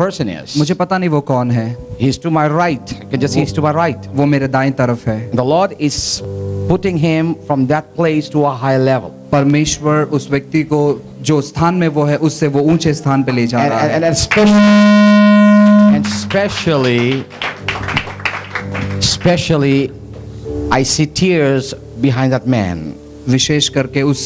person is. मुझे पता नहीं वो कौन है, He's to my right. You can just see he's to my right. वो मेरे दाएं तरफ है। The Lord is putting him from that place to a high level. परमेश्वर उस व्यक्ति को जो स्थान में वो है उससे वो ऊंचे स्थान पे ले जा रहा है। And especially, I see tears behind that man. विशेष करके उस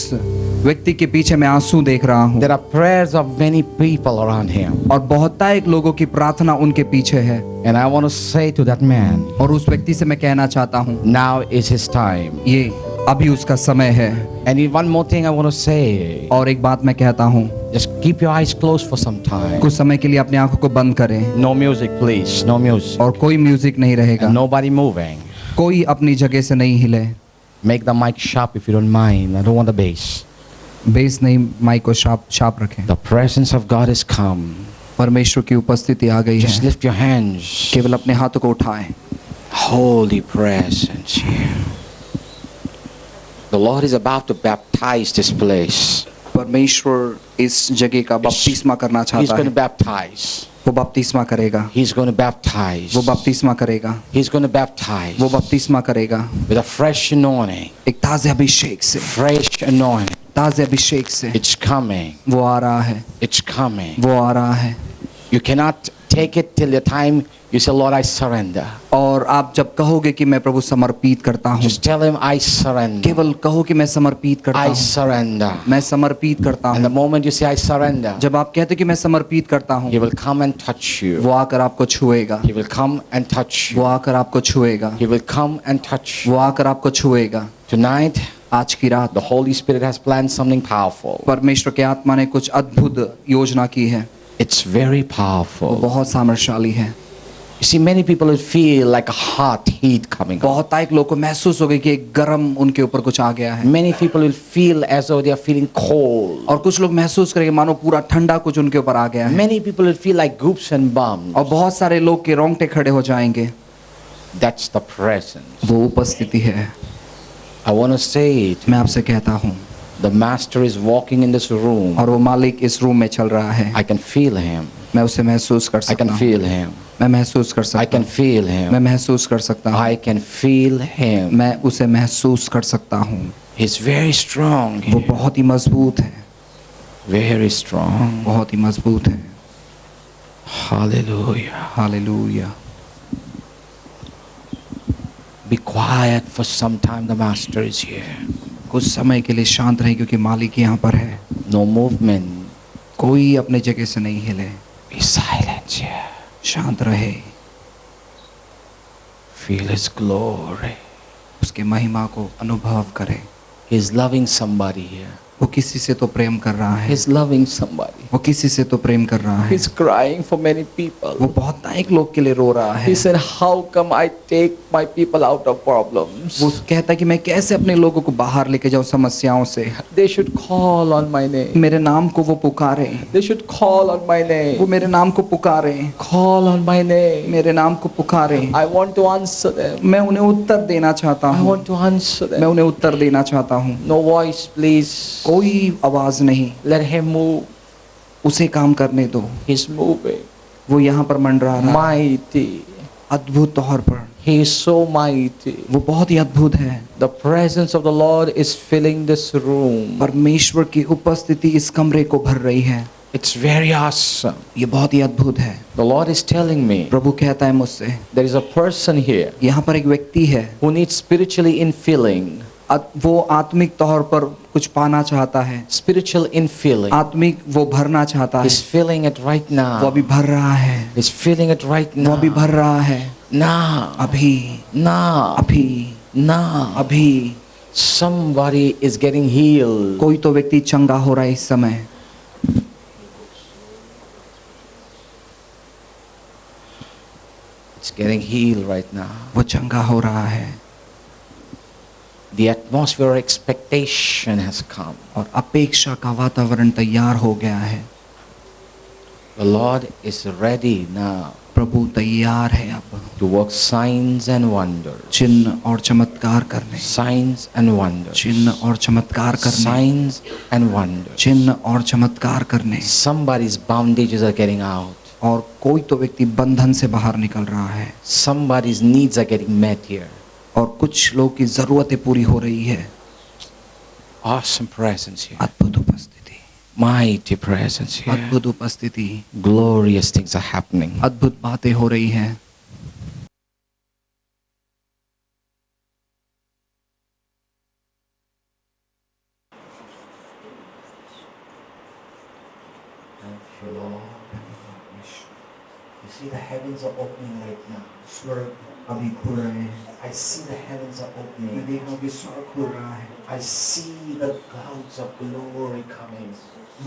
व्यक्ति के पीछे मैं आंसू देख रहा हूँ There are prayers of many people around him. और बहुतायत लोगों की प्रार्थना उनके पीछे है। And I want to say to that man, और उस व्यक्ति से मैं कहना चाहता हूँ now is his time. ये अभी उसका समय है। And one more thing I want to say. और एक बात मैं कहता हूँ, Just keep your eyes closed for some time. कुछ समय के लिए अपनी आंखों को बंद करें No music, please. No music. और कोई म्यूजिक नहीं रहेगा, And nobody moving. कोई अपनी जगह से नहीं हिले। Make the mic sharp if you don't mind. I don't want the bass. Base नहीं, माइक को शार्प रखें। The presence of God has come. परमेश्वर की उपस्थिति आ गई Just है। lift your hands. केवल अपने हाथों को उठाएं। Holy presence here. The Lord is about to baptize this place. परमेश्वर इस जगह का बपतिस्मा करना He's चाहता going है। to baptize. वो बपतिस्मा करेगा, He's going to baptize. वो बपतिस्मा करेगा, He's going to baptize वो बपतिस्मा करेगा with a fresh anointing. एक ताज़े अभिषेक से, Fresh anointing. ताज़े अभिषेक से। It's coming. वो आ रहा है, It's coming. वो आ रहा है। You cannot take it till the time you say, Lord, I surrender. और आप जब कहोगे कि मैं प्रभु समर्पित करता हूँ, Just tell him, I surrender. केवल कहो कि मैं समर्पित करता I हूँ, surrender. मैं समर्पित करता And the हूँ। moment you say, I surrender, जब आप कहते कि मैं समर्पित करता हूँ, he will come and touch you. वो आकर आपको छुएगा, He will come and touch वो you. आकर आपको छुएगा, He will come and touch you. वो आकर आपको छुएगा। Tonight, आज की रात the Holy Spirit has planned something powerful. परमेश्वर के आत्मा ने कुछ अद्भुत योजना की है, It's very वो powerful. बहुत सामर्थ्यशाली है। You see, many people will feel like a hot heat coming on. बहुतायत लोगों को महसूस होगा कि एक गरम उनके ऊपर कुछ आ गया है, Many people will feel as though they are feeling cold. और कुछ लोग महसूस करेंगे मानो पूरा ठंडा कुछ उनके ऊपर आ गया है, Many people will feel like goops and bumps. और बहुत सारे लोग के रोंगटे खड़े हो जाएंगे। That's the presence. वो उपस्थिति है। I want to say it. मैं आपसे कहता हूँ, The Master is walking in this room. और वो मालिक इस रूम में चल रहा है। I can feel him. मैं उसे महसूस कर I सकता can हूँ, feel him. मैं महसूस कर I सकता can हूँ, feel मैं him. महसूस कर सकता हूँ, I can feel him. मैं उसे महसूस कर सकता हूँ। He's very strong. वो बहुत ही मजबूत है, Very strong. बहुत ही मजबूत है। Hallelujah. Hallelujah. Be quiet for some time. The Master is here. कुछ समय के लिए शांत रहे क्योंकि मालिक यहाँ पर है। No movement. कोई अपने जगह से नहीं हिले, Be silent here. शांत रहे, Feel His glory. उसके महिमा को अनुभव करे। He's loving somebody here. वो किसी से तो प्रेम कर रहा है, He's loving somebody. वो किसी से तो प्रेम कर रहा है। He's crying for many people. वो बहुत एक लोग के लिए रो रहा है। He said, how come I take my people out of problems? वो कहता है कि मैं कैसे अपने लोगों को बाहर लेके जाऊं समस्याओं से। They should call on my name. मेरे नाम को वो पुकारे, They should call on my वो name. मेरे नाम को पुकारे, Call on my name. मेरे नाम को पुकारे। I want to answer them. मैं उन्हें उत्तर देना चाहता I हूँ, want to answer मैं them. उन्हें उत्तर देना चाहता हूँ। No voice, please. कोई आवाज नहीं, Let him move. उसे काम करने दो। He's moving. वो यहाँ पर मंडरा रहा है Mighty. अद्भुत तौर पर, He is so mighty. वो बहुत ही अद्भुत है। The presence of the Lord is filling this room. परमेश्वर की उपस्थिति इस कमरे को भर रही है। It's very awesome. ये बहुत ही अद्भुत है। The Lord is telling me प्रभु कहता है मुझसे, there is a person here यहाँ पर एक व्यक्ति है, who needs spiritually infilling. वो आत्मिक तौर पर कुछ पाना चाहता है, Spiritual infilling. आत्मिक वो भरना चाहता है। He's feeling it right वो now. अभी भर रहा है, He's feeling it right वो अभी now. भर रहा है। Now. अभी Now. अभी Now. अभी Somebody is getting healed. कोई तो व्यक्ति चंगा हो रहा है इस समय। It's getting healed right now. वो चंगा हो रहा है The atmosphere of expectation has come. और अपेक्षा का वातावरण तैयार हो गया है। The Lord is ready now प्रभु तैयार है अब to work signs and wonders. चिन्ह और चमत्कार करने, Signs and wonders. चिन्ह और चमत्कार करने, Signs and wonders. चिन्ह और चमत्कार करने। Somebody's bondages are getting out. और कोई तो व्यक्ति बंधन से बाहर निकल रहा है Somebody's needs are getting met here. और कुछ लोग की जरूरतें पूरी हो रही है। Awesome presence here. अद्भुत उपस्थिति, Mighty presence here. अद्भुत उपस्थिति, Glorious things are happening. अद्भुत बातें हो रही हैं। Thank you, Lord. You see the heavens are opening right now. स्वर्ग अभी खुल रहे हैं। I see the heavens are मैं opening. देख रहा हूँ कि स्वर्ग खुल रहा है। I see the clouds of glory coming.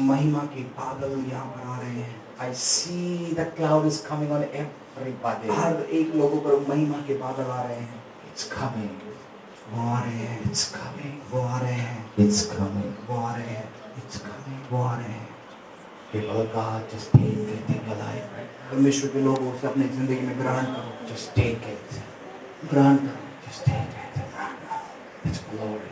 महिमा के बादल यहाँ पर आ रहे हैं। I see the cloud is coming on everybody. हर एक लोगों पर महिमा के बादल आ रहे हैं। It's coming. वो आ रहे हैं, It's coming. वो आ रहे हैं, It's coming. वो आ रहे हैं, It's coming. वो आ रहे हैं। People of God, just take it in your life. परमेश्वर के लोग उसे अपनी जिंदगी में ग्रहण करो, Just take it. ग्रहण करो। Just take it. It's glory.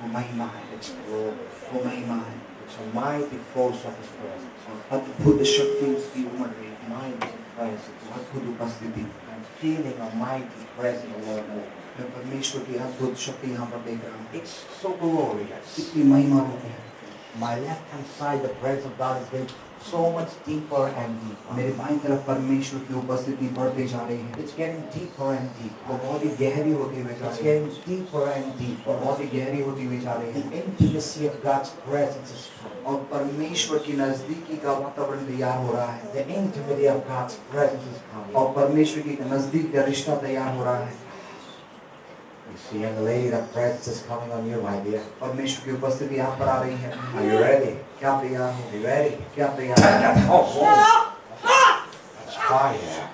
वो महिमा है, It's glory. वो महिमा है। It's a mighty force of His presence. अद्भुत शक्ति उसकी उमड़ रही है, Mighty presence. अद्भुत उपस्थिति। I'm feeling a mighty presence of the Lord. मैं परमेश्वर की अद्भुत शक्ति यहाँ पर देख रहा हूँ। It's so glorious. कितनी महिमा होती है। My left hand side, the presence of God is getting so much deeper and deeper. मेरे बाईं तरफ परमेश्वर की उपस्थिति बढ़ती जा रही है। It's getting deeper and वो deeper. बहुत ही गहरी होती हुई जा It's रही है। getting deeper and वो deeper. बहुत ही गहरी होती हुई जा रही The है। intimacy of God's presence is coming. और परमेश्वर की नजदीकी का वातावरण तैयार हो रहा है। The intimacy of God's presence is coming. और परमेश्वर की नजदीक का रिश्ता तैयार हो रहा है। You see, young lady, the presence is coming on you, my dear. परमेश्वर की उपस्थिति यहाँ पर आ रही है। Are you ready? क्या तैयार हो? Are you ready? क्या तैयार हो? That's fire.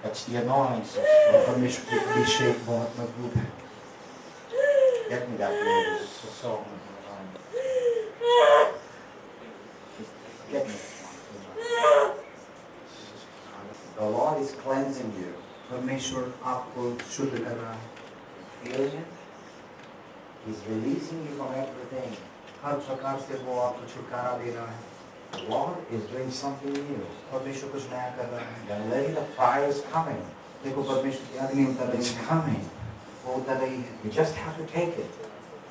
That's the anointing. और परमेश्वर की अभिषेक बहुत मजबूत है। Get me that lady. So soft. Get me. The Lord is cleansing you. परमेश्वर आपको शुद्ध कर रहा है। Feeling it? He's releasing you from everything. हर प्रकार से वो आपको छुटकारा दे रहा है। The Lord is doing something new. परमेश्वर कुछ नया कर रहा है। Young lady, the fire is coming. देखो परमेश्वर की अग्नि उतर रही It's है। coming. वो उतर रही है। You just have to take it.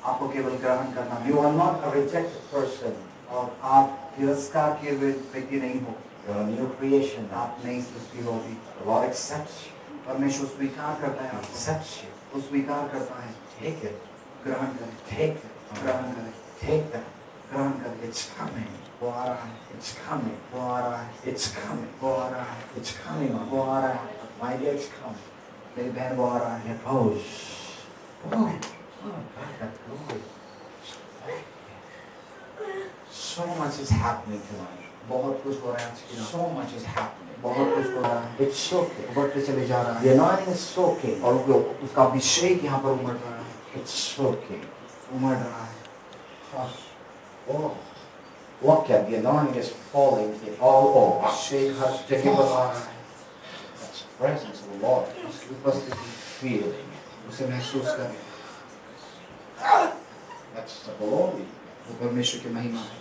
आपको केवल ग्रहण करना है। You are not a rejected person. और आप तिरस्कार किए हुए व्यक्ति नहीं हो। You're a new creation now. आप नई सृष्टि होगी। The Lord accepts you. परमेश्वर स्वीकार करता है He आपको। accepts you. वो स्वीकार करता है। Take it. ग्रहण करें, Take it. ग्रहण करें, Take that. ग्रहण करें। It's coming. वो आ रहा है, It's coming. वो आ रहा है, It's coming. वो आ रहा है, It's coming. वो आ रहा है। My dear, it's coming. मेरी बहन वो आ रहा है। Repose. Oh, God, that glory. So much is happening tonight. बहुत कुछ हो रहा है आज की रात। So much is happening. बहुत कुछ हो रहा है। It's soaking. बढ़ते चले जा रहा The है। anointing is soaking. और उसका अभिषेक यहाँ पर उमड़ रहा है, It's soaking. उमड़ रहा है। Oh, look at the anointing is falling in all over. अभिषेक हर जगह पर आ रहा है। That's the presence of the Lord. उसकी उपस्थिति Feeling. उसे महसूस करें। That's the glory. वो परमेश्वर की महिमा है।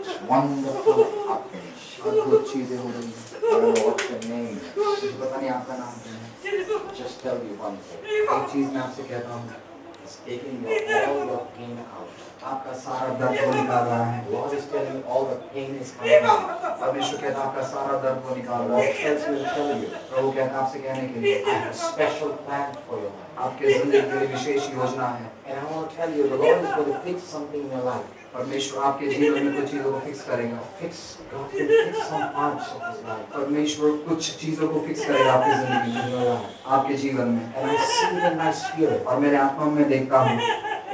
It's wonderful happening. अद्भुत चीजें हो रही हैं। I don't know what's your name. मुझे पता नहीं आपका नाम क्या है। Just tell you one thing. एक चीज मैं आपसे कहता हूँ, It's taking all your pain out. आपका सारा दर्द वो निकाल रहा है। The Lord is telling you all the pain is coming out. परमेश्वर कहता है आपका सारा दर्द वो निकाल The रहा Lord है। tells me to tell you, प्रभु कहता है आपसे कहने के लिए, I have a special plan for your life. आपके जिंदगी के लिए विशेष योजना है। And I want to tell you, the Lord is going to fix something in your life. परमेश्वर आपके जीवन में कुछ चीजों को फिक्स करेगा। God will fix some parts of His life परमेश्वर कुछ चीजों को फिक्स करेगा आपकी जिंदगी in में, your life. आपके जीवन में। And I see it in my spirit. और मेरे आत्मा में देखता हूँ,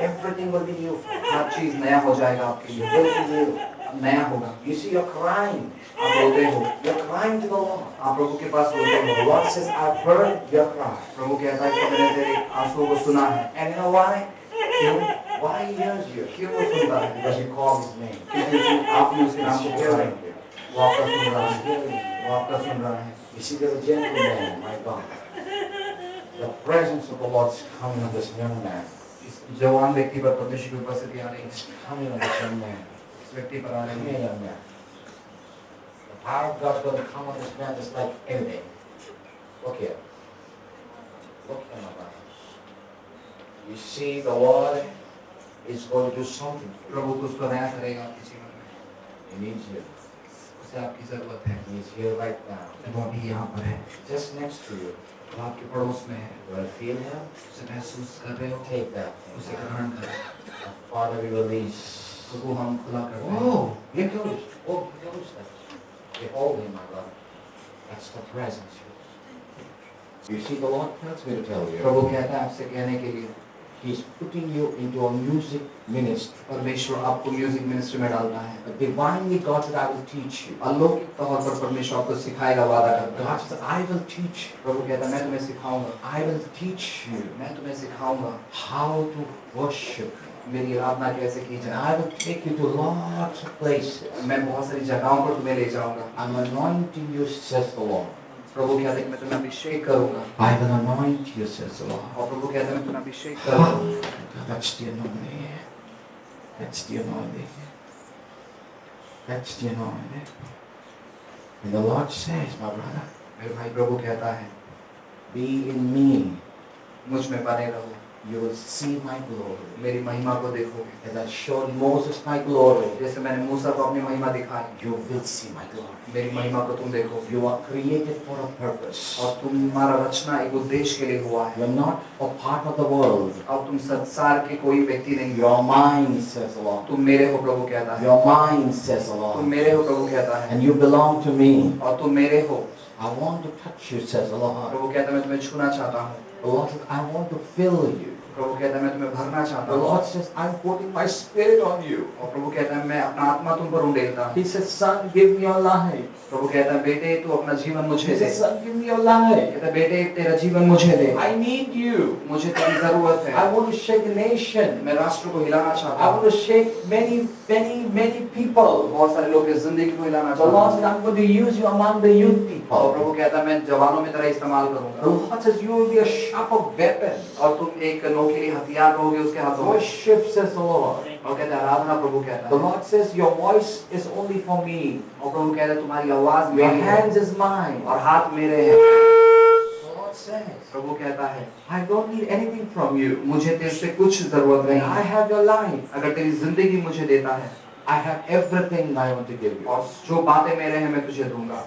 Everything will be new for you. हर चीज नया हो जाएगा आपके It लिए, will be new. नया होगा। You see, you're crying. आप रोते हो, You're crying to the Lord. आप प्रभु के पास रोते The हो। Lord says, I've heard your cry. प्रभु कहता है कि मैंने तेरे आंसुओं को सुना है। And you know why? क्यों? Why He hears you? क्यों वो सुनता है? Because you call His name. क्योंकि आपने उसके नाम को He's बुलाया। hearing you. वो आपका सुन रहा He's है, hearing you. वो आपका सुन रहा है। You see, there's a gentleman, my God. The presence of the Lord is coming on this young man. इस जवान व्यक्ति पर परमेश्वर की उपस्थिति आ रही है। It's coming on this young man. इस व्यक्ति पर आ Come रही here, है। young man. How God's going to come on this man just like anything. Look here. Look here, my brother. You see, the Lord is going to do something for you. प्रभु कुछ तो नया करेगा आपके जीवन में, He needs you. उसे आपकी जरूरत है। He's here right now. वो अभी यहाँ पर है, Just next to you. वो आपके पड़ोस में है, You want to feel Him? उसे महसूस कर रहे हो, Take that उसे thing. ग्रहण करो। Father, we release. प्रभु हम खुला करते हैं। Oh, here goes. Oh, here goes that. Behold Him, my brother. That's the presence. You see, the Lord tells me to tell you. प्रभु कहता है आपसे कहने के लिए, He's putting you into a music ministry. परमेश्वर आपको म्यूजिक मिनिस्ट्री में डालना है। But divinely, God said, I will teach you. अलौकिक तौर पर परमेश्वर आपको सिखाएगा, वादा करता God है। said, I will teach you. प्रभु कहता है मैं तुम्हें सिखाऊंगा, I will teach you मैं तुम्हें सिखाऊंगा how to worship. मेरी आराधना कैसे की And जाए। I will take you to lots of places. मैं बहुत सारी जगहों पर तुम्हें ले जाऊंगा। I'm anointing you, says the Lord. प्रभु कहता है कि मैं तुम्हें अभिषेक करूंगा, I will anoint you, says the Lord. और प्रभु कहता है मैं तुम्हें अभिषेक करूंगा। That's the anointing. That's the anointing. That's the anointing. And the Lord says, my brother, मेरे भाई प्रभु कहता है be in me. मुझ में बने रहो, You will see my glory. मेरी महिमा को देखोगे। As I showed Moses my glory, जैसे मैंने मूसा को अपनी महिमा दिखाई, you will see my glory. मेरी महिमा को तुम देखोगे। You are created for a purpose. और तुम्हारा रचना एक उद्देश्य के लिए हुआ है। You're not a part of the world. अब तुम संसार के कोई व्यक्ति नहीं हो, You're mine, says the Lord. तुम मेरे हो, प्रभु कहता है। You're mine, says the तुम Lord. मेरे हो, प्रभु कहता है, And you belong to me. और तुम मेरे हो। I want to touch you, says the Lord. प्रभु कहता है मैं तुम्हें छूना चाहता हूँ। The Lord says, I want to fill you. प्रभु कहता है मैं तुम्हें भरना चाहता The हूँ। Lord says, I'm putting my spirit on you. और प्रभु कहता है मैं अपना आत्मा तुम पर उंडेलता हूँ। He says, son, give me your life. प्रभु कहता है बेटे तू अपना जीवन मुझे He they. says, son, give me your life. कहता है बेटे तेरा जीवन मुझे दे। I need you. मुझे तेरी जरूरत है। I want to shake a nation. मैं राष्ट्र को हिलाना चाहता I हूँ। want to shake many people. बहुत सारे लोग की जिंदगी को हिलाना The Lord चाहता said, हूँ। I'm going to use you among the youth और people. प्रभु कहता है मैं जवानों में तेरा इस्तेमाल The करूँगा। Lord says, you will be a sharper weapon. और तुम एक नोकीली हथियार रहोगे उसके हाथों में। Worship, says the Lord. और कहता है आराधना, प्रभु कहता The है। Lord says, your voice is only for me. और प्रभु कहता है तुम्हारी आवाज Your मेरी है hands is mine. और हाथ मेरे हैं। The Lord says, प्रभु कहता है I don't need anything from you. मुझे तेरे से कुछ जरूरत When नहीं I है। have your life, अगर तेरी जिंदगी मुझे देता है I have everything I want to give you. और जो बातें मेरे हैं मैं तुझे दूंगा।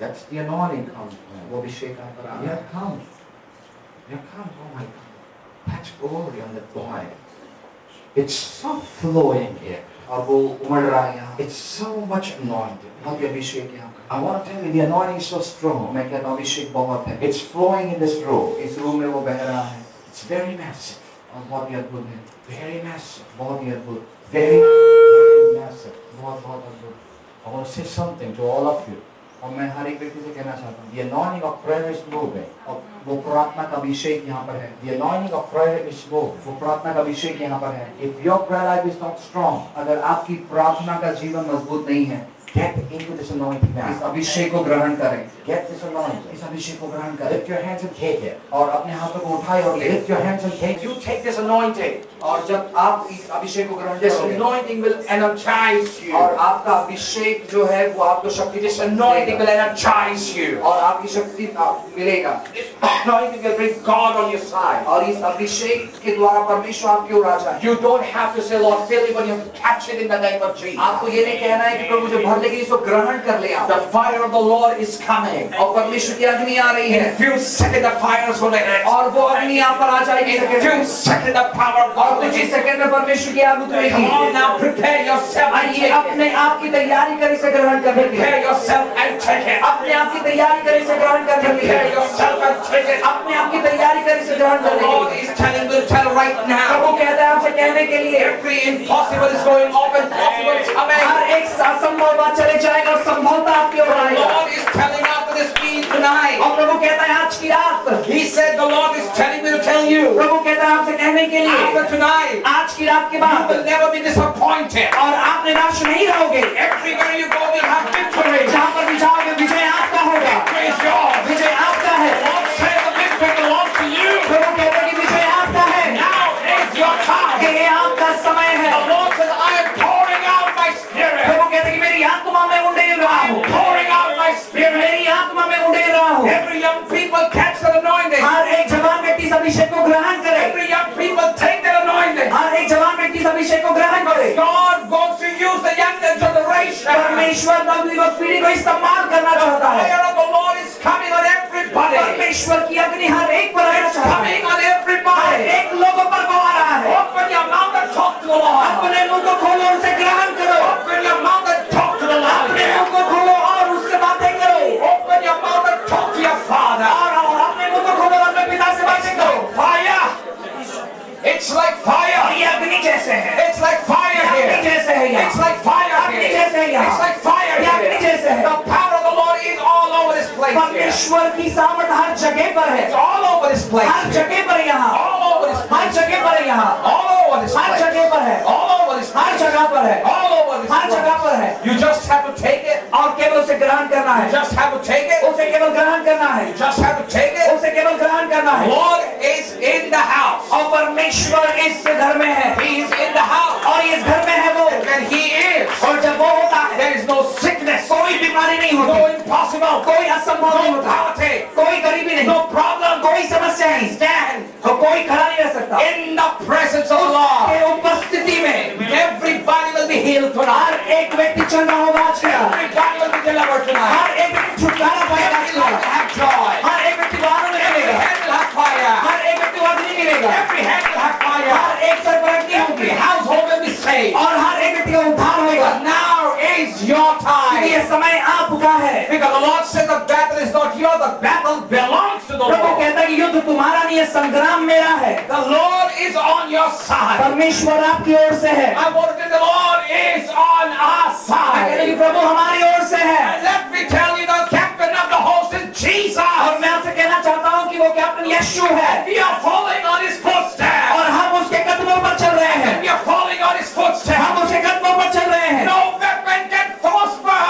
That's the anointing comes. वो अभिषेक यहाँ पर आ Here रहा it है। comes. Here it comes. Oh my God. That's glory on the boy. It's so flowing here. और वो उमड़ रहा है यहाँ। It's so much anointing. बहुत ही अभिषेक यहाँ पर। I want to tell you, the anointing is so strong. मैं कहता हूँ अभिषेक बहुत है। It's flowing in this room. इस रूम में वो बह रहा है It's very massive. और बहुत ही अद्भुत है। Very massive. बहुत ही अद्भुत। Very massive. बहुत अद्भुत। I want to say something to all of you. और मैं हर एक व्यक्ति से कहना चाहता हूँ The anointing of prayer is moving. और वो प्रार्थना का अभिषेक यहाँ पर है। The anointing of prayer is moving. वो प्रार्थना का अभिषेक यहाँ पर है। If your prayer life is not strong, अगर आपकी प्रार्थना का जीवन मजबूत नहीं है, get into this anointing इस now. अभिषेक को ग्रहण करें। Get this anointing. इस अभिषेक को ग्रहण करें Lift your hands and take it. और अपने हाथों को उठाए और ले। Lift your hands and take. You take this anointing. और जब आप इस अभिषेक को ग्रहण This करोगे anointing will energize you. और आपका अभिषेक जो है वो आपको शक्ति This anointing will energize you. और आपकी शक्ति मिलेगा This anointing will bring God on your side. और इस अभिषेक के द्वारा परमेश्वर आपकी ओर आ जाए। You don't have to say, Lord, fill me, but you have to catch it in the name of Jesus. आपको ये नहीं कहना है कि प्रभु मुझे भर लेकिन इसको ग्रहण कर ले आप। The fire of the Lord is coming. और परमेश्वर की अग्नि आ रही In है a few seconds, the fire is going to hit. और वो अग्नि यहाँ पर आ जाएगी In a सेकंड few में। seconds, the power of और God will कुछ ही hit. सेकंड में परमेश्वर की आग Come on उतरेगी। now, prepare yourself and आइए take अपने it. आप की तैयारी करें इसे ग्रहण करने के Prepare लिए। yourself and take it. अपने आप की तैयारी करें इसे ग्रहण करने के Prepare लिए। yourself and take it. अपने आप की तैयारी करें इसे ग्रहण The करने Lord के लिए। is telling me to tell right Prabhu now. कहता है आपसे कहने के लिए Every impossible is going off and possible is coming. हर एक असंभव बात चले जाएगा और संभवता आपकी ओर The आएगा। Lord is telling after this meeting tonight. और प्रभु कहता है आज की रात He said the Lord is telling me to tell you. प्रभु कहता है आपसे कहने के लिए After tonight, आज की रात के you बाद will never be disappointed. और आप निराश नहीं रहोगे। Everywhere you go, you'll have victory. जहाँ पर भी जाओगे विजय आपका होगा। Victory is yours. विजय आपका है। Lord said the victory belongs to you. प्रभु कहता है कि विजय आपका है। Now is your time. कि ये आपका समय है। The Lord says, I am pouring out my spirit. प्रभु कहता है कि मेरी आत्मा में उंडेल रहा I am हूँ। pouring परमेश्वर नवयुवक पीढ़ी को इस्तेमाल करना चाहता है। Fire of the Lord is coming on everybody. परमेश्वर की अग्नि हर एक पर आना It's चाहता है। coming on her everybody. एक लोगों पर आ रहा है। Open your mouth and talk to the Lord. अपने मुंह को खोलो और उसे ग्रहण करो। Open your mouth and talk to the Lord. अपने मुंह को खोलो और उससे बातें करो। Open your mouth and talk to your Father. और अपने मुंह को खोलो और अपने पिता से बातें करो। Fire. It's like fire. और ये अग्नि जैसे है। It's like fire अग्नि here. जैसे है यहाँ। It's like fire अग्नि here. जैसे है यहाँ। It's like fire ये अग्नि here. जैसे है। The power of the Lord is all over this place here. परमेश्वर की सामर्थ हर जगह पर है। It's all over this place her here. जगह पर यहाँ। All over this her place. जगह पर है यहाँ। All over this her place. जगह पर है। All over this her place. जगह पर है। All over this हर जगह place. पर है। You just have to take it. और केवल उसे ग्रहण करना You है। just have to take it. उसे केवल ग्रहण करना है। You just have to take it. उसे केवल ग्रहण करना है। Lord is in the house. और परमेश्वर इस घर में है। He is in the house. और इस घर में है वो। And He is. और जब वो होता है There is no sickness. कोई बीमारी नहीं No होती। impossible. कोई असंभव नहीं No होता। poverty. कोई गरीबी नहीं। No problem. कोई समस्या नहीं। Stand और कोई खड़ा नहीं रह सकता। in the presence of the Lord. के उपस्थिति में Everybody will be healed her tonight. एक व्यक्ति चल रहा होगा आज का। Everybody will be delivered tonight. हर एक व्यक्ति छुटकारा पाएगा आज Every का। life will have joy. हर एक व्यक्ति को आनंद Every मिलेगा। hand will have fire. हर एक व्यक्ति को अग्नि मिलेगा। Every hand will have her fire. एक सर पर अग्नि Every होगी। household will be saved. और हर एक व्यक्ति का उद्धार होगा। But now is your ये time. समय आपका है। Because the Lord said the battle is not yours, the battle belongs to the Prabhu Lord. कहता है कि युद्ध तुम्हारा नहीं है, संग्राम मेरा है। The Lord is on your side. परमेश्वर आपकी ओर से है। I want to tell you, the Lord is on our मैं कहता हूं कि side. प्रभु हमारी ओर से है। And let me tell you, the captain of the host is Jesus. और मैं आपसे कहना चाहता हूँ कि वो कैप्टन यीशु है। We are following on his footsteps. और हम उसके कदमों पर चल रहे हैं। We are following on his footsteps. हम उसके कदमों पर चल रहे हैं। No weapon can prosper.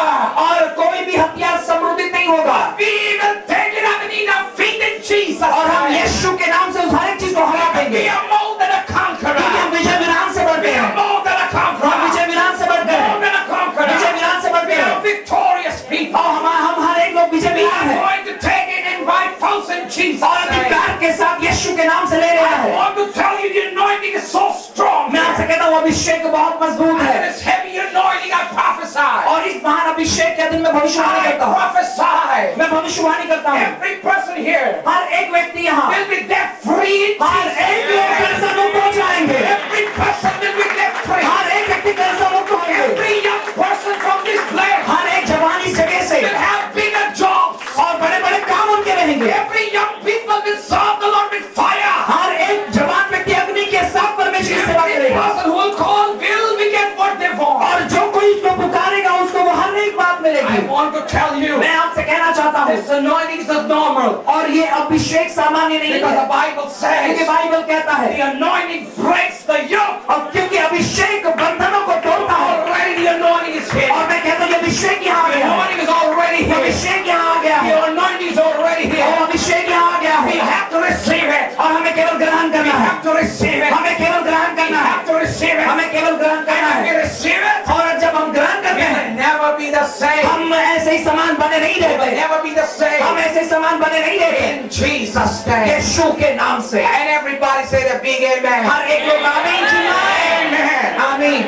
और कोई भी हथियार समृद्धित नहीं होगा। We will take it up and in our faith in Jesus. और हम यीशु के नाम से उस हर एक चीज को हरा देंगे। We are more than a conqueror. क्योंकि हम विजय विरान से बढ़ We गए are हैं। more than a हम conqueror. विजय विरान से बढ़ गए More हैं। than a conqueror. विजय विरान से बढ़ We गए are हैं। victorious people. और हम हर एक लोग विजय We विरान are हैं। going to take it in by force in Jesus' और name. अधिकार के साथ यीशु के नाम से ले रहे I हैं। want to tell you, the anointing is so strong. मैं आपसे कहता हूँ अभिषेक बहुत मजबूत And है। this heavy anointing, I prophesy. और इस महान अभिषेक के दिन मैं भविष्यवाणी I करता हूँ। prophesy. मैं भविष्यवाणी करता हूँ। Every person here हर एक व्यक्ति यहाँ will be debt free. in her Jesus' एक लोग name. कर्ज मुक्त हो जाएंगे। Every person will be debt free. हर एक व्यक्ति कर्ज मुक्त होंगे। Every young person from this place हर एक जवान इस जगह से will have bigger jobs. और बड़े बड़े काम उनके रहेंगे। Every young people will serve the Lord with fire. हर एक जवान व्यक्ति अग्नि के साथ परमेश्वर की सेवा Every करेगा। person who will call will be get what they want. और जो कोई इसको पुकारेगा उसको वो हर एक बात मिलेगी। I want to tell you, मैं आपसे कहना चाहता हूँ this anointing is not normal. और ये अभिषेक सामान्य नहीं Because the है। Bible क्योंकि says बाइबल कहता the है anointing breaks the yoke. और क्योंकि अभिषेक बंधनों को तोड़ता है। Already the anointing is here. और मैं कहता हूँ कि अभिषेक यहाँ आ The गया है। anointing is already here. अभिषेक यहाँ आ गया The है। anointing is already और here. अभिषेक यहाँ आ गया We है। have to receive it. और हमें केवल ग्रहण We करना है। have to receive it. हमें केवल ग्रहण We करना है। have to receive it. हमें केवल ग्रहण करना And if we है। receive it, और जब हम ग्रहण we करते हैं will never be the same. हम ऐसे ही समान बने नहीं We will रहते। never be the हम same. ऐसे ही समान बने नहीं रहते। In Jesus' name. यीशु के नाम से And everybody say the big amen. हर एक लोग आमीन चिल्लाएं। Amen. आमीन।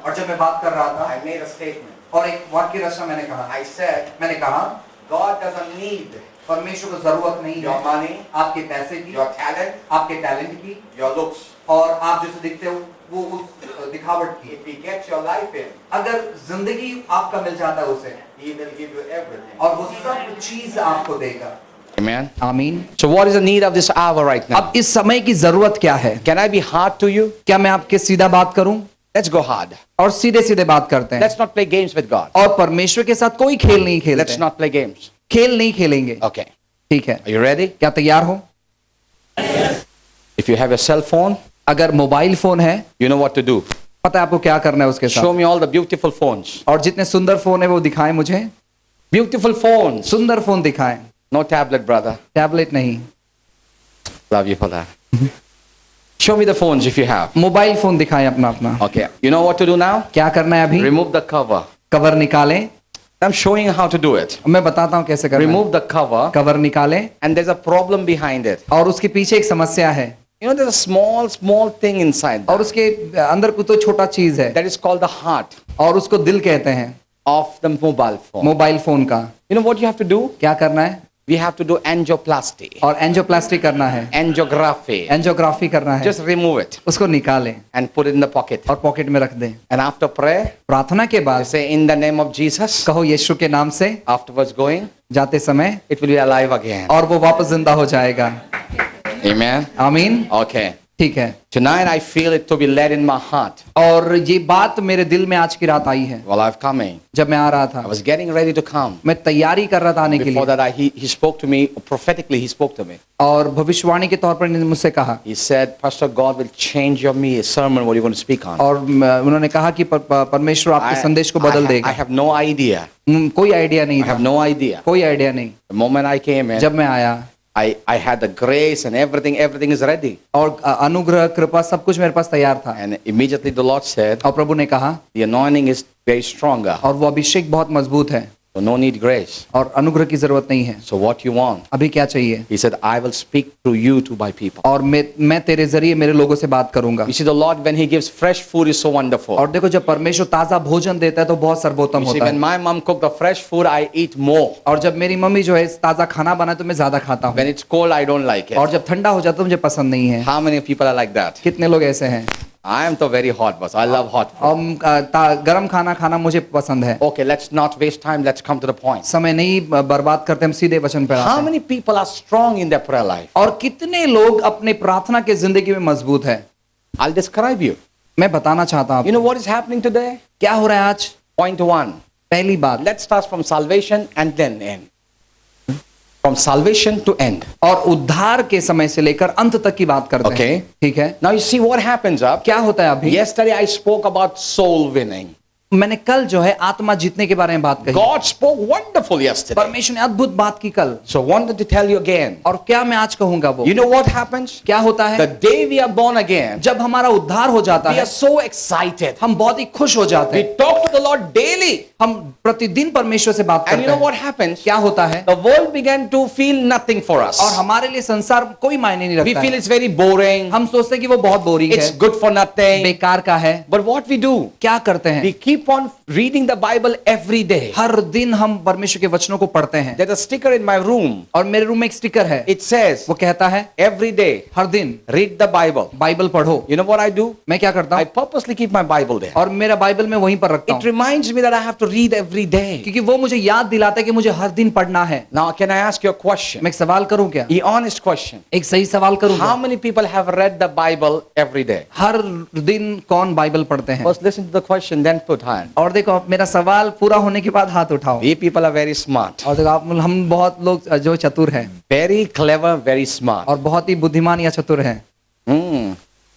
और जब मैं बात कर रहा था I made a statement. और एक वाक्य रचना मैंने कहा I said, मैंने कहा God doesn't need परमेश्वर को जरूरत नहीं your है money, आपके पैसे की, your talent, आपके टैलेंट की your looks. और आप जैसे दिखते हो वो उस दिखावट की। If He gets your life in, अगर जिंदगी आपका मिल जाता है उसे He will give you everything. और वो सब चीज आपको देगा। Amen. आमीन। So what is the need of this hour right now? अब इस समय की जरूरत क्या है? Can I be hard to you? क्या मैं आपके सीधा बात करूं? Let's go hard. और सीधे सीधे बात करते हैं। Let's not play games with God. और परमेश्वर के साथ कोई खेल नहीं खेलते। Let's not play games. खेल नहीं खेलेंगे। Okay. ठीक है, Are you ready? क्या तैयार हो? If you have a cell phone, अगर मोबाइल फोन है you know what to do. पता है आपको क्या करना है उसके Show साथ। me all the beautiful phones. और जितने सुंदर फोन है वो दिखाएं मुझे। Beautiful phones. सुंदर फोन दिखाएं, No tablet, brother. टैबलेट नहीं। Love you for that. Show me the phones if you have. Mobile phone दिखाएं अपना अपना। Okay. You know what to do now? क्या करना है अभी? Remove the cover. कवर निकालें। I'm showing you how to do it. मैं बताता हूँ कैसे करना है। Remove the cover, कवर निकालें and there's a problem behind it. और उसके पीछे एक समस्या है You know, there's a small thing inside और that. उसके अंदर कुछ तो छोटा चीज है That is called the heart. और उसको दिल कहते हैं। of the mobile phone. Mobile phone का। You know what you have to do? क्या करना है? We have to do angioplasty, और एंजियोप्लास्टी करना है, angiography. एंजियोग्राफी करना है। Just remove it उसको निकालें and put it in the pocket. और पॉकेट में रख दें। And after prayer, प्रार्थना के you बाद say in the name of Jesus. कहो यीशु के नाम से, Afterwards going, जाते समय, it will be alive again. और वो वापस जिंदा हो जाएगा। Amen. आमीन। Okay. ठीक है। Tonight I feel it to be led in my heart. और ये बात मेरे दिल में आज की रात आई है। While I've coming, जब मैं आ रहा I था, was getting ready to come. मैं तैयारी कर रहा था आने के Before लिए, that, he spoke to me prophetically. He spoke to me. और भविष्यवाणी के तौर पर इन्होंने मुझसे कहा, He said, Pastor, God will change your me a sermon. What are you going to speak on? और उन्होंने कहा कि परमेश्वर आपके संदेश को बदल I देगा। have no idea. कोई आइडिया नहीं I था, have no idea. कोई आइडिया नहीं। The moment I came in, जब मैं आया, I had the grace and everything. Everything is ready. और अनुग्रह कृपा सब कुछ मेरे पास तैयार था। And immediately the Lord said, और प्रभु ने कहा, the anointing is very stronger. और वो अभिषेक बहुत मजबूत है, So no need grace. और अनुग्रह की जरूरत नहीं है। So what you want? अभी क्या चाहिए? He said, I will speak through you to my people. और मैं तेरे जरिए मेरे लोगों से बात करूंगा। You see, the Lord, when He gives fresh food, is so wonderful. और देखो, जब परमेश्वर ताजा भोजन देता है तो बहुत सर्वोत्तम You see, होता when है। my mom cooked the fresh food, I eat more. और जब मेरी मम्मी जो है ताजा खाना बनाए तो मैं ज्यादा खाता हूँ, When it's cold, I don't like it. और जब ठंडा हो जाता है तो मुझे पसंद नहीं है। How many people are like that? कितने लोग ऐसे हैं? I am so very hot, boss. I love hot food. और गरम खाना खाना मुझे पसंद है। Okay, let's not waste time. Let's come to the point. समय नहीं बर्बाद करते, हम सीधे वचन पर How आते हैं। many people are strong in their prayer life? और कितने लोग अपने प्रार्थना के जिंदगी में मजबूत है? I'll describe you. मैं बताना चाहता हूँ You know what is happening today? क्या हो रहा है आज। Point one. पहली बात, Let's start from salvation and then end. From salvation to end. और उद्धार के समय से लेकर अंत तक की बात करते हैं। Okay. ठीक है। Now you see what happens up. क्या होता है अभी? Yesterday I spoke about soul winning. मैंने कल जो है आत्मा जीतने के बारे में बात कही। God spoke wonderful yesterday. परमेश्वर ने अद्भुत बात की कल, So wanted to tell you again. और क्या मैं आज कहूंगा वो। You know what happens? क्या होता है? The day we are born again, जब हमारा उद्धार हो जाता we है, are so excited. हम बहुत ही खुश हो जाते We हैं। talk to the Lord daily. हम प्रतिदिन परमेश्वर से बात And करते you know हैं। what happens? क्या होता है? The world began to feel nothing for us. और हमारे लिए संसार कोई मायने नहीं We रखता feel है। it's very boring. हम सोचते हैं कि वो बहुत बोरिंग It's है, good for nothing. बेकार का है। But what we do? क्या करते हैं? We keep on reading the Bible every day. हर दिन हम परमेश्वर के वचनों को पढ़ते हैं। There's a sticker in my room. और मेरे रूम में एक स्टिकर है, It says, वो कहता है every day, हर दिन read the Bible. बाइबल पढ़ो। You know what I do? मैं क्या करता I हूँ? purposely keep my Bible there. और मेरा बाइबल मैं वहीं पर रखता It हूँ, reminds me that I have to read every day. क्योंकि वो मुझे याद दिलाता है कि मुझे हर दिन पढ़ना है। Now, can I ask you a question? मैं एक सवाल करूं क्या? A honest question. एक सही सवाल करूं How क्या? many people have read the Bible every day? हर दिन कौन बाइबल पढ़ते हैं? First listen to the question, then put hand. और देखो, मेरा सवाल पूरा होने के बाद हाथ उठाओ। We people are very smart. और देखो, हम बहुत लोग जो चतुर हैं Very clever, very smart. और बहुत ही बुद्धिमान या चतुर हैं।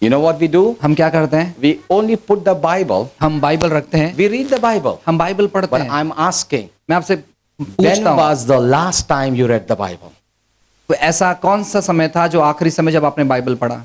You know what we do? हम क्या करते हैं? We only put the Bible. हम बाइबल रखते हैं, We read the Bible. हम बाइबल पढ़ते But हैं। I'm asking, मैं आपसे when पूछता हूँ, was the last time you read the Bible? तो ऐसा कौन सा समय था जो आखिरी समय जब आपने बाइबल पढ़ा?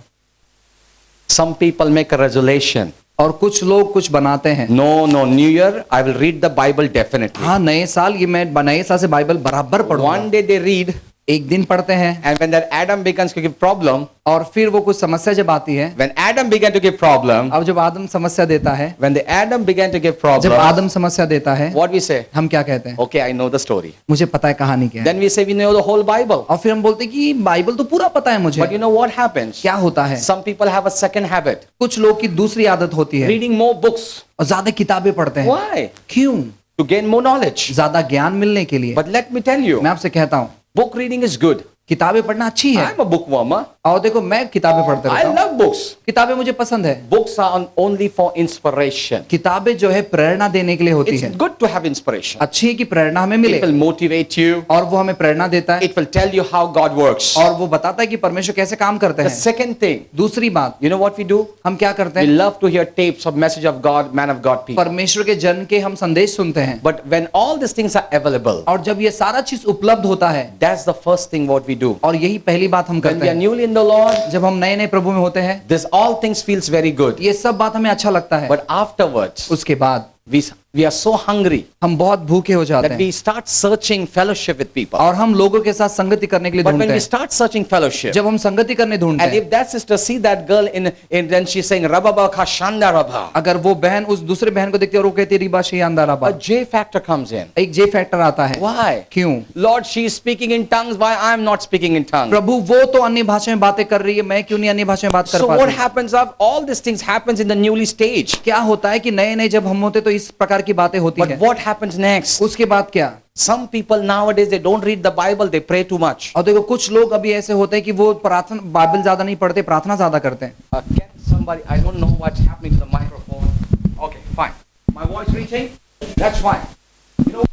Some people make a resolution. और कुछ लोग कुछ बनाते हैं, No, New Year, I will read the Bible definitely. हाँ नए साल ये मैं नए साल से बाइबल बराबर पढ़ूंगा। One day they read, एक दिन पढ़ते हैं, and when that Adam begins to give problem, और फिर वो कुछ समस्या जब आती है, when Adam began to give problem, अब जब आदम समस्या देता है, when the Adam began to give जब problem, आदम समस्या देता है, what we say? हम क्या कहते हैं? Okay, I know the story. मुझे पता है कहानी क्या है। Then we say we know the whole Bible. और फिर हम बोलते हैं कि बाइबल तो पूरा पता है मुझे। But you know what happens? क्या होता है? Some people have a second habit, कुछ लोग की दूसरी आदत होती है, reading more books. और ज्यादा किताबें पढ़ते हैं। Why? क्यों? To gain more knowledge. ज्यादा ज्ञान मिलने के लिए। But let me tell you, मैं आपसे कहता हूँ, book reading is good. किताबें पढ़ना अच्छी है। I'm a bookworm. और देखो, मैं किताबें पढ़ता I रहता हूँ, love books. किताबें मुझे पसंद है। Books are only for inspiration. किताबें जो है प्रेरणा देने के लिए होती It's है। good to have inspiration. अच्छी है कि प्रेरणा हमें मिले, It will motivate you. और वो हमें प्रेरणा देता है, It will tell you how God works. और वो बताता है कि परमेश्वर कैसे काम करते The हैं। second thing, दूसरी बात, you know what we do? हम क्या करते We हैं? love to hear tapes of message of God, man of God people. परमेश्वर के जन के हम संदेश सुनते हैं, But when all these things are available, और जब ये सारा चीज उपलब्ध होता है, that's the first thing what we do. और यही पहली बात हम When करते we are हैं। newly in the Lord, जब हम नए नए प्रभु में होते हैं, this all things feels very good. ये सब बात हमें अच्छा लगता है। But afterwards, उसके बाद we We are so hungry हम बहुत भूखे हो जाते that हैं we start searching fellowship with people. और हम लोगों के साथ संगति करने के लिए But when ढूंढते we हैं। start searching fellowship, जब हम संगति करने ढूंढते and हैं, if that sister see that girl in then she's saying Rababa Kashanda Rabha, अगर वो बहन उस दूसरे बहन को देखती है और वो कहती है रिबा शियांदा रबा, a J factor comes in. एक जे फैक्टर आता है। Why? क्यों? Lord, she is speaking in tongues. Why I am not speaking in tongues? प्रभु वो तो अन्य भाषा में बातें कर रही है, मैं क्यों नहीं अन्य भाषा में बात कर So पाती? what happens of all these things happens in the newly stage. क्या होता है कि नए नए जब हम होते तो इस प्रकार की बातें होती But हैं। what happens next? उसके बाद क्या? Some people nowadays they don't read the Bible, they pray too much. और देखो कुछ लोग अभी ऐसे होते हैं कि वो प्रार्थना बाइबल ज्यादा नहीं पढ़ते, प्रार्थना ज्यादा करते हैं। Can somebody? I don't know what's happening to the microphone. Okay, fine. My voice reaching? That's fine. You know.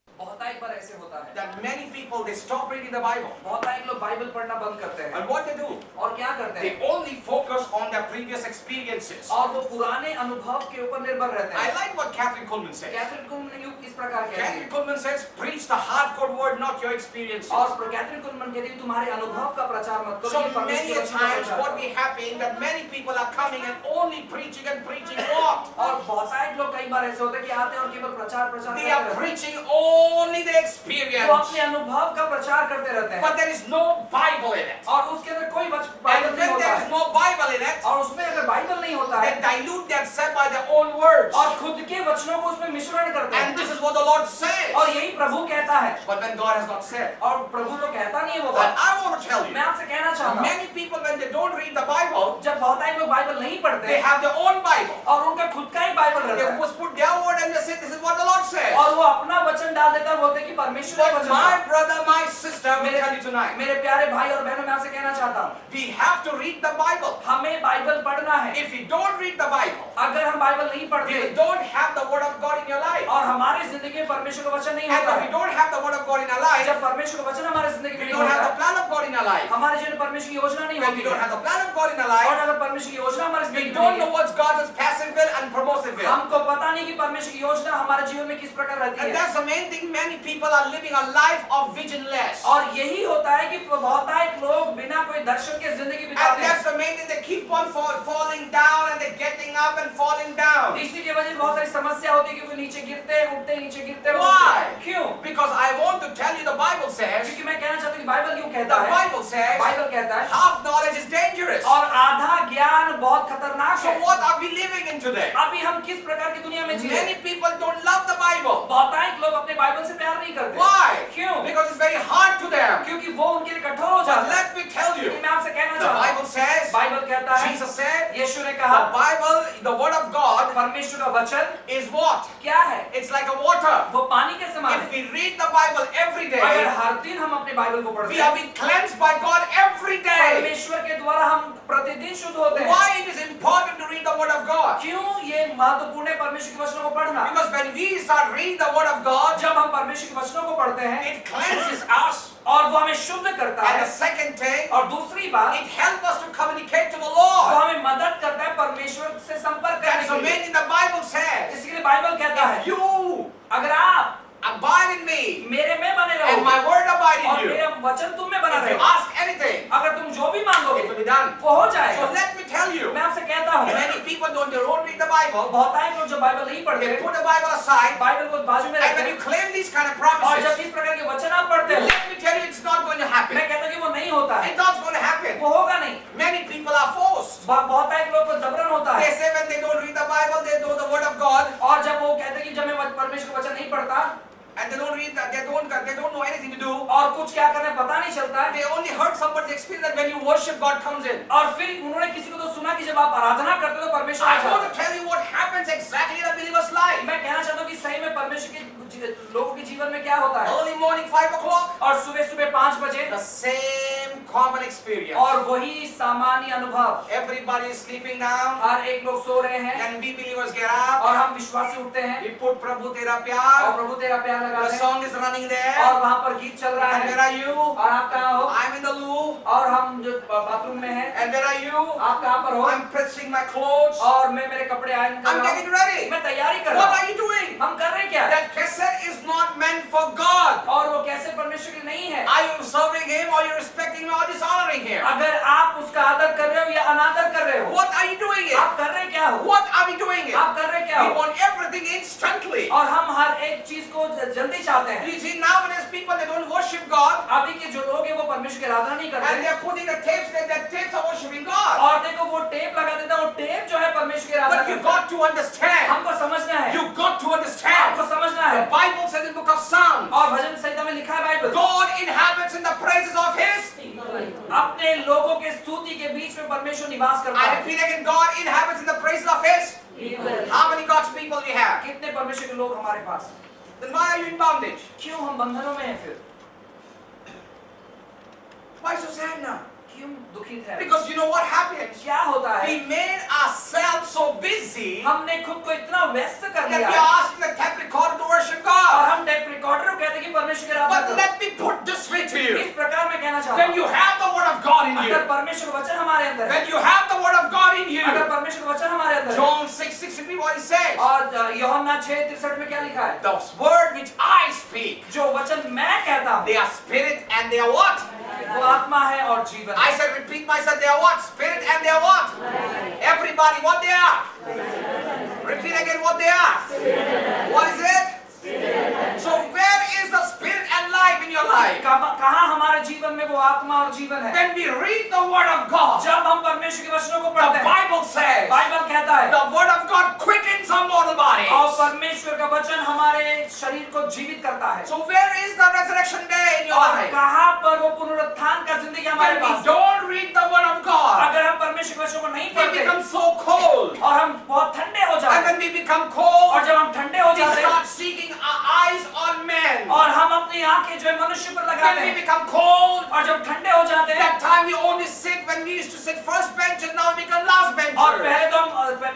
बहुत बार ऐसे होता है That many people they stop reading the Bible. बहुत लोग बाइबल पढ़ना बंद करते हैं And what they do? और क्या करते They हैं only focus on their previous experiences. और वो पुराने अनुभव के ऊपर निर्भर रहते I हैं। like what Catherine Kuhlman says. Catherine Kuhlman इस प्रकार कहती Catherine है Kuhlman says, preach the hardcore word, not your experiences. और कैथरीन कुलमन कहती है तुम्हारे अनुभव का प्रचार मत करो, So ये परमेश्वर many के a वचन का times प्रचार what करो। we happening that many people are coming and only preaching and preaching what? और बहुत लोग कई बार ऐसे होते हैं कि आते हैं और केवल प्रचार प्रचार They करते are रहते हैं। preaching only the वो experience. अपने अनुभव का प्रचार करते रहते हैं But there is no Bible in it. और उसके अंदर कोई बाइबल And नहीं when होता there है is no Bible in it, और उसमें अगर बाइबल नहीं होता है they dilute themselves by their own words. और खुद के वचनों को उसमें मिश्रण करते And हैं this is what the Lord says. और यही प्रभु कहता है But when God has not said, और प्रभु तो कहता नहीं है वो and बात। I want to tell you, मैं आपसे कहना चाहता हूँ many people when they don't read the Bible, जब बहुत लोग बाइबल नहीं they पढ़ते have their own Bible. और उनका खुद का ही बाइबल They रहता है just put their word and they say, this is what the Lord says. और वो अपना वचन डाल देता है, बोलते हैं कि परमेश्वर का But वचन my है। brother, my sister, will tell you tonight, मेरे प्यारे भाई और बहनों मैं आपसे कहना चाहता हूँ we have to read the Bible. हमें बाइबल पढ़ना है। If you don't read the Bible, अगर हम बाइबल नहीं पढ़ते you don't have the word of God in your life. और हमारी जिंदगी में परमेश्वर का वचन नहीं And होता if है, you don't have the word of God in your life, जब परमेश्वर का वचन हमारी जिंदगी में we नहीं don't have the होता, plan of God in our life. हमारे जीवन में परमेश्वर की योजना नहीं When होती we don't है have the plan of God in our और life, अगर परमेश्वर की योजना हमारे we जिंदगी में don't नहीं know है, what's God's passive will and promotive will. हमको पता नहीं कि परमेश्वर की योजना हमारे जीवन में किस प्रकार रहती And है। that's the main thing. Many people are living a life of visionless. और यही होता है कि बहुत लोग बिना कोई दर्शन के जिंदगी And बिताते that's हैं। the main thing. They keep on falling down and they're getting up and falling down. इसी की वजह से बहुत सारी समस्या होती है कि वो नीचे गिरते हैं, उठते हैं, नीचे गिरते हैं, Why? उठते हैं। क्यों? Because I want to tell you the Bible says, क्योंकि मैं कहना चाहता हूँ कि बाइबल क्यों the कहता है? Bible says, बाइबल कहता है half knowledge is dangerous. और आधा ज्ञान बहुत खतरनाक So है। what are we living in today? अभी हम किस प्रकार की दुनिया में जी रहे Many हैं? people don't love the Bible. बहुत लोग अपने बाइबल से प्यार नहीं करते। Why? क्यों? Because it's very hard to them. क्योंकि वो उनके लिए कठोर हो But जाता है। let me tell you, लेकिन मैं आपसे कहना the चाहता हूँ, Bible says, बाइबल कहता है, Jesus said, यीशु ने the कहा, Bible, the word of God परमेश्वर का वचन is what? क्या है? It's like a water. वो पानी के समान If है। we read the Bible every अगर day, हर दिन हम अपने बाइबल को पढ़ते we are हैं, being cleansed by God every day. परमेश्वर के द्वारा हम प्रतिदिन शुद्ध होते हैं। Why it is important to read the word of God? क्यों ये महत्वपूर्ण है परमेश्वर के वचनों को पढ़ना? Because when we start reading the word of God, जब हम परमेश्वर के वचनों को पढ़ते हैं it cleanses us. और वो हमें शुद्ध करता And है, the second thing, और दूसरी बात it helps us to communicate to the वो Lord. हमें मदद करता है परमेश्वर से संपर्क करने That's के the लिए। main thing the Bible says. इसलिए बाइबल कहता है, If you अगर आप abide in me मेरे में बने and रहो my word abide और in you, मेरा वचन तुम में बना if you रहे, ask anything, अगर तुम जो भी मांगोगे it will be done. वो हो So जाएगा। let me tell you, मैं आपसे कहता हूँ, many people don't read the Bible. बहुत लोग जो बाइबल नहीं पढ़ते, They put the Bible aside, Bible को बाजू में and रखते when हैं you claim these kind of और जब promises, इस प्रकार के वचन आप पढ़ते हो, let me tell you, it's not going to happen. मैं कहता हूँ कि वो नहीं होता है, It's not going to happen. वो होगा नहीं। Many people are forced. बहुत लोग को जबरन होता They है say when they don't read the Bible, they know the word of God, और जब वो कहते हैं कि जब मैं परमेश्वर का वचन नहीं पढ़ता and they don't read that, they don't know anything to do. और कुछ क्या करना है पता नहीं चलता, They only heard somebody's experience that when you worship, God comes in. और फिर उन्होंने किसी को तो सुना कि जब आप आराधना करते हो तो परमेश्वर आ I जाता want है। to tell you what happens exactly in a believer's life. मैं कहना चाहता हूँ कि सही में परमेश्वर के लोगों के जीवन में क्या होता है, Early morning, 5 o'clock, और सुबह 5 बजे the same common experience. और वही सामान्य अनुभव। Everybody is sleeping now, हर एक लोग सो रहे हैं and we believers get up. और हम विश्वासी उठते हैं We put Prabhu Tera और Pyar. प्रभु तेरा प्यार The लगाते हैं song is running there. और वहाँ पर गीत चल रहा And है। where are you? और आप कहाँ हो? I'm in the loo. और हम जो बाथरूम में हैं। And where are you? आप कहाँ पर हो? I'm pressing my clothes. और मैं मेरे कपड़े आयरन कर I'm रहा getting हूँ। ready. मैं तैयारी कर What रहा are you doing? हूँ। हम कर रहे क्या? That cassette is not meant for God. और वो कैसे परमेश्वर के नहीं है? Are you serving Him or you respecting Him or dishonoring Him? अगर आप उसका आदर कर रहे हो या अनादर कर रहे हो, What are you doing it? आप कर रहे क्या हो? What are we doing it? आप कर रहे क्या We हो? want everything instantly. और हम हर एक चीज को जल्दी चाहते हैं। You see, nowadays people, they don't worship God, अभी के जो लोग हैं वो परमेश्वर की आराधना नहीं and करते they're putting the tapes there, that tapes are worshiping God. और देखो वो टेप लगा देता है, वो टेप जो है परमेश्वर की आराधना But you करता है। got to understand. हमको समझना है, You got to understand. आपको समझना है। The Bible says in the book of Psalms, और भजन संहिता में लिखा है Bible, God inhabits in the praises of His. अपने लोगों के स्तुति के बीच में परमेश्वर निवास करता I है। repeat again, God inhabits in the praises of His. How many God's people we have? कितने परमेश्वर के लोग हमारे पास? Then why are you in bondage? क्यों हम बंधनों में हैं फिर? Why so sad now? क्यों दुखित है? Because you know what happens? क्या होता है? We made ourselves so busy हमने खुद को इतना व्यस्त कर that we दिया are है asking the tape recorder to worship और God. हम टेप रिकॉर्डर को कहते हैं कि परमेश्वर की आराधना But करो। let me put this way to you. इस प्रकार मैं कहना चाहता When हूँ, you have the word of God in अगर you, परमेश्वर का वचन हमारे अंदर है, when you have the word of God in you, अगर परमेश्वर का वचन हमारे अंदर है, John 6:63, what he says, और यूहन्ना 6:63 में क्या लिखा है? the word which I speak, जो वचन मैं कहता हूँ, they are spirit and they are what? वो आत्मा है और जीवन I है। said, repeat myself, they are what? Spirit and they are what? Everybody, what they are? Repeat again what they are. What is it? So where is the spirit and life in your life? कहाँ हमारे जीवन में वो आत्मा और जीवन है? When we read the word of God, जब हम परमेश्वर के वचनों को the पढ़ते हैं, Bible says, बाइबल कहता है, the word of God quickens our mortal और bodies. परमेश्वर का वचन हमारे शरीर को जीवित करता है। So where is the resurrection day in your और life? कहाँ पर वो पुनरुत्थान का जिंदगी हमारे When we pass? don't read the word of God, अगर हम परमेश्वर के वचनों को नहीं we पढ़ते become so cold. और हम बहुत ठंडे हो And जाते हैं, when we become cold, और जब हम ठंडे हो we जाते हैं start seeking our eyes on men. और हम अपनी आंखें जो है मनुष्य पर लगाते When we हैं, become cold, और जब ठंडे हो जाते हैं, that time we only sit when we used to sit first bench and now we become last और bencher. पहले तो हम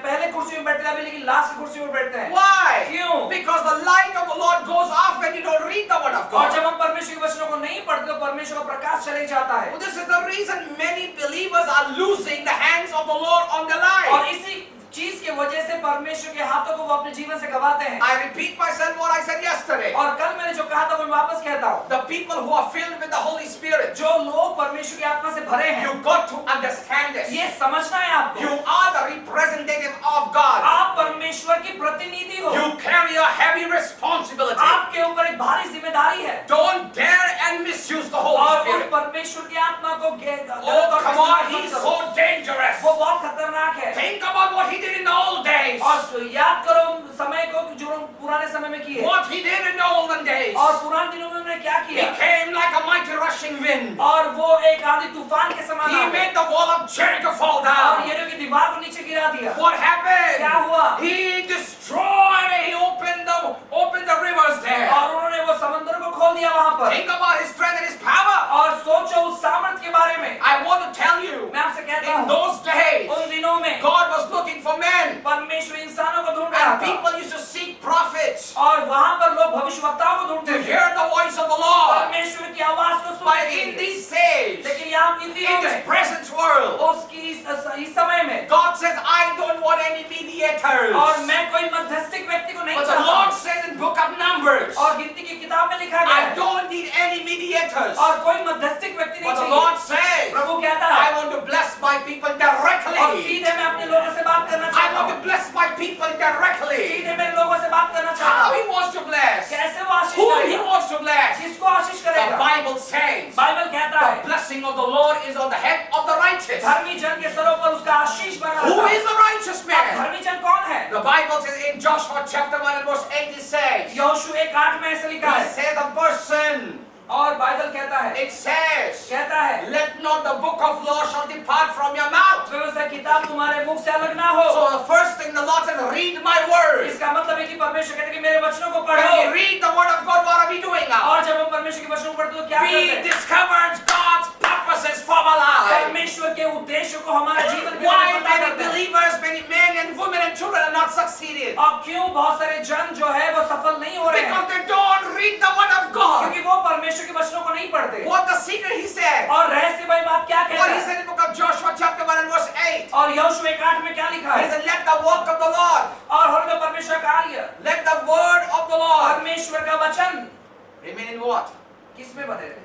पहले कुर्सी में बैठते थे, अभी लेकिन लास्ट की कुर्सी में बैठते हैं। Why? क्यों? Because the light of the Lord goes off when you don't read the word of और God. जब हम परमेश्वर के वचनों को नहीं पढ़ते तो परमेश्वर का प्रकाश चले जाता है। Well, this is the reason many believers are losing the hands of the Lord on their और life. इसी चीज की वजह से परमेश्वर के हाथों को वो अपने जीवन से गवाते हैं। I repeat myself what I said yesterday. और कल मैंने जो कहा था वो मैं वापस कहता हूँ, The people who are filled with the Holy Spirit, जो लोग परमेश्वर की आत्मा से भरे हैं, you got to understand this. ये समझना है आपको, You are the representative of God. आप परमेश्वर की प्रतिनिधि हो, You carry a heavy responsibility. आपके ऊपर एक भारी जिम्मेदारी है Don't dare and misuse the Holy और उस Spirit. परमेश्वर की आत्मा को Oh, come on, he's so dangerous. वो बहुत खतरनाक है। Think about what he did in the old days. और याद करो उन समय को जो पुराने समय में किए What he did in the olden days. और पुराने दिनों में उन्होंने क्या He किया came like a mighty rushing wind. और वो एक आंधी तूफान के समान He आ गए made the wall of Jericho fall और down. यरीहो की दीवार को नीचे गिरा दिया। What happened? क्या हुआ? He destroyed. He opened the rivers there. और उन्होंने वो समंदर को खोल दिया वहां पर। Think about his strength and his power. और सोचो उस सामर्थ्य के बारे में। I want to tell you, मैं आपसे कहता in हूँ, those days, उन दिनों में God was looking for men, परमेश्वर इंसानों को ढूंढ रहा and था people used to seek prophets और वहां पर लोग भविष्यवक्ताओं को to ढूंढते थे, hear the voice of the Lord. परमेश्वर की आवाज को But सुनने के in लिए। these days, लेकिन यहाँ इन दिनों in this में present world, उसकी इस समय में God says, I don't want any mediators. और मैं कोई मध्यस्थिक व्यक्ति को नहीं But the Lord चाहता says in book of Numbers, और गिनती की किताब में लिखा गया I है don't need any mediators. और कोई मध्यस्थिक व्यक्ति नहीं But the चाहिए। Lord says, प्रभु कहता I है want to bless my people और directly. सीधे मैं अपने लोगों से बात करना I चाहता want to हूँ, bless my people directly. सीधे मेरे लोगों से बात करना चाहता How हूँ। he wants to bless? कैसे वो आशीष Who he करेगा? wants to bless? किसको आशीष The करेगा? Bible says, बाइबल कहता the है blessing of the Lord is on the head of the righteous. धर्मी जन के सरों पर उसका आशीष बना Who रहता है। is the righteous अब man? धर्मी जन कौन है? The Bible says in Joshua chapter 1 and verse 8 it says, यहोशू 1:8 में ऐसे लिखा he है says the person, और बाइबल कहता है it says, है let not the book of law shall depart from your mouth. व्यवस्था किताब तुम्हारे मुख से अलग ना हो। So the first thing the Lord says, read my word. इसका मतलब है कि परमेश्वर कहते हैं कि मेरे वचनों को When we पढ़ो read the word of God, what are we doing now? और जब हम परमेश्वर के वचनों को पढ़ते हैं तो क्या करते We हैं? discovered God's purposes for our lives. परमेश्वर के उद्देश्य को हमारे जीवन के Why बारे में पता many करते हैं। believers, many men and women and children are not succeeding? और क्यों बहुत सारे जन जो है वो सफल नहीं हो रहे हैं? Because they don't read the word of God. क्योंकि वो परमेश्वर के वचनों को नहीं पढ़ते। What the secret he said? और रहस्यमय बात क्या What कहता he है? said in the book of Joshua chapter 1 and verse 8. और यहोशू 1:8 में क्या लिखा He है? said, let the work of the Lord, और होने दो परमेश्वर का कार्य, let the word of the Lord परमेश्वर का वचन remain in what? किसमें बने रहे?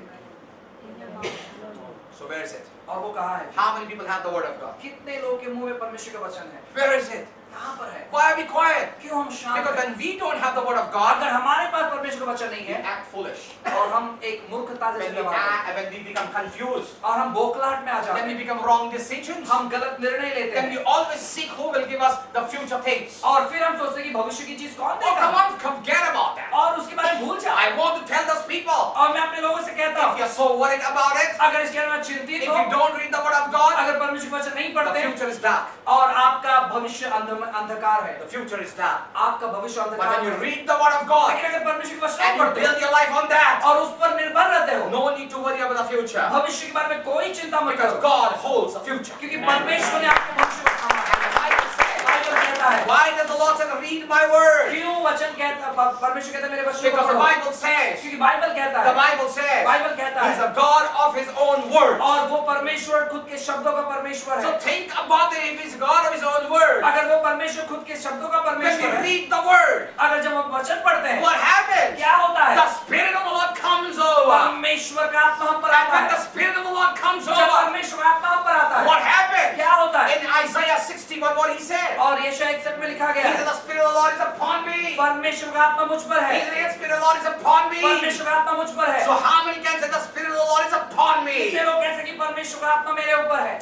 So where is it? और वो कहाँ है? How many people have the word of God? कितने लोग के मुंह में परमेश्वर का वचन है? Where is it? कहाँ पर है? Why are we quiet? क्यों हम शांत Because हैं? when we don't have the word of God, अगर हमारे पास परमेश्वर का वचन नहीं we है act foolish. और हम एक मूर्खता से When we व्यवहार करते act, when we become confused, हैं और हम बोखलाहट में आ जाते then we हैं, become wrong decisions. हम गलत निर्णय लेते Then we हैं always seek who will give us the future things. और फिर हम सोचते हैं कि भविष्य की चीज कौन Oh, come देगा on, forget about that. और उसके बारे में भूल जाओ। I want to tell those people, और मैं अपने लोगों से कहता if हूँ, you're so worried about it, अगर इसके बारे में चिंतित if हो, you don't read the word of God, अगर परमेश्वर का वचन नहीं the पढ़ते future is dark. और आपका भविष्य अंधकार है, The future is dark. आपका भविष्य But अंधकार when you है। read the word of God लेकिन अगर परमेश्वर का वचन and you पढ़ते build your life on that, और उस पर निर्भर रहते हो, no need to worry about the future. भविष्य के बारे में कोई चिंता मत Because करो, God holds the future. क्योंकि परमेश्वर ने आपके भविष्य को थामा है। And the Bible says, Bible कहता है, why does the Lord say, read my word? क्यों वचन कहता, परमेश्वर कहता है मेरे वचन को Because the पढ़ो, Bible says, क्योंकि बाइबल कहता the है, Bible says, बाइबल कहता He's है, a God of His own word. और वो परमेश्वर खुद के शब्दों का परमेश्वर है। So think about it, if He's God of His own word. अगर वो परमेश्वर खुद के शब्दों का When we परमेश्वर है, read the word, अगर जब हम वचन पढ़ते हैं, what happens? क्या होता है? The Spirit of the Lord comes over. परमेश्वर का आत्मा हम पर And आता when the है। Spirit of the Lord comes जब over, परमेश्वर का आत्मा हम पर आता है, what happens? क्या होता है? In Isaiah 61, what He said? और यशायाह 61 में लिखा गया He said, है, the Spirit of the Lord is upon me. परमेश्वर का आत्मा मुझ पर He है, said, the Spirit of the Lord is upon me. परमेश्वर का आत्मा मुझ पर है। So how many can say the Spirit of the Lord is upon me? कितने लोग कह सकते हैं कि परमेश्वर का आत्मा मेरे ऊपर है?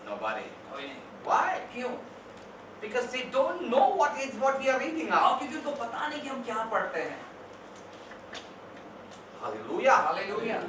Nobody. कोई नहीं। Why? क्यों? Because they don't know what we are reading now. और क्योंकि उनको पता नहीं कि हम क्या पढ़ते हैं। Hallelujah. Hallelujah.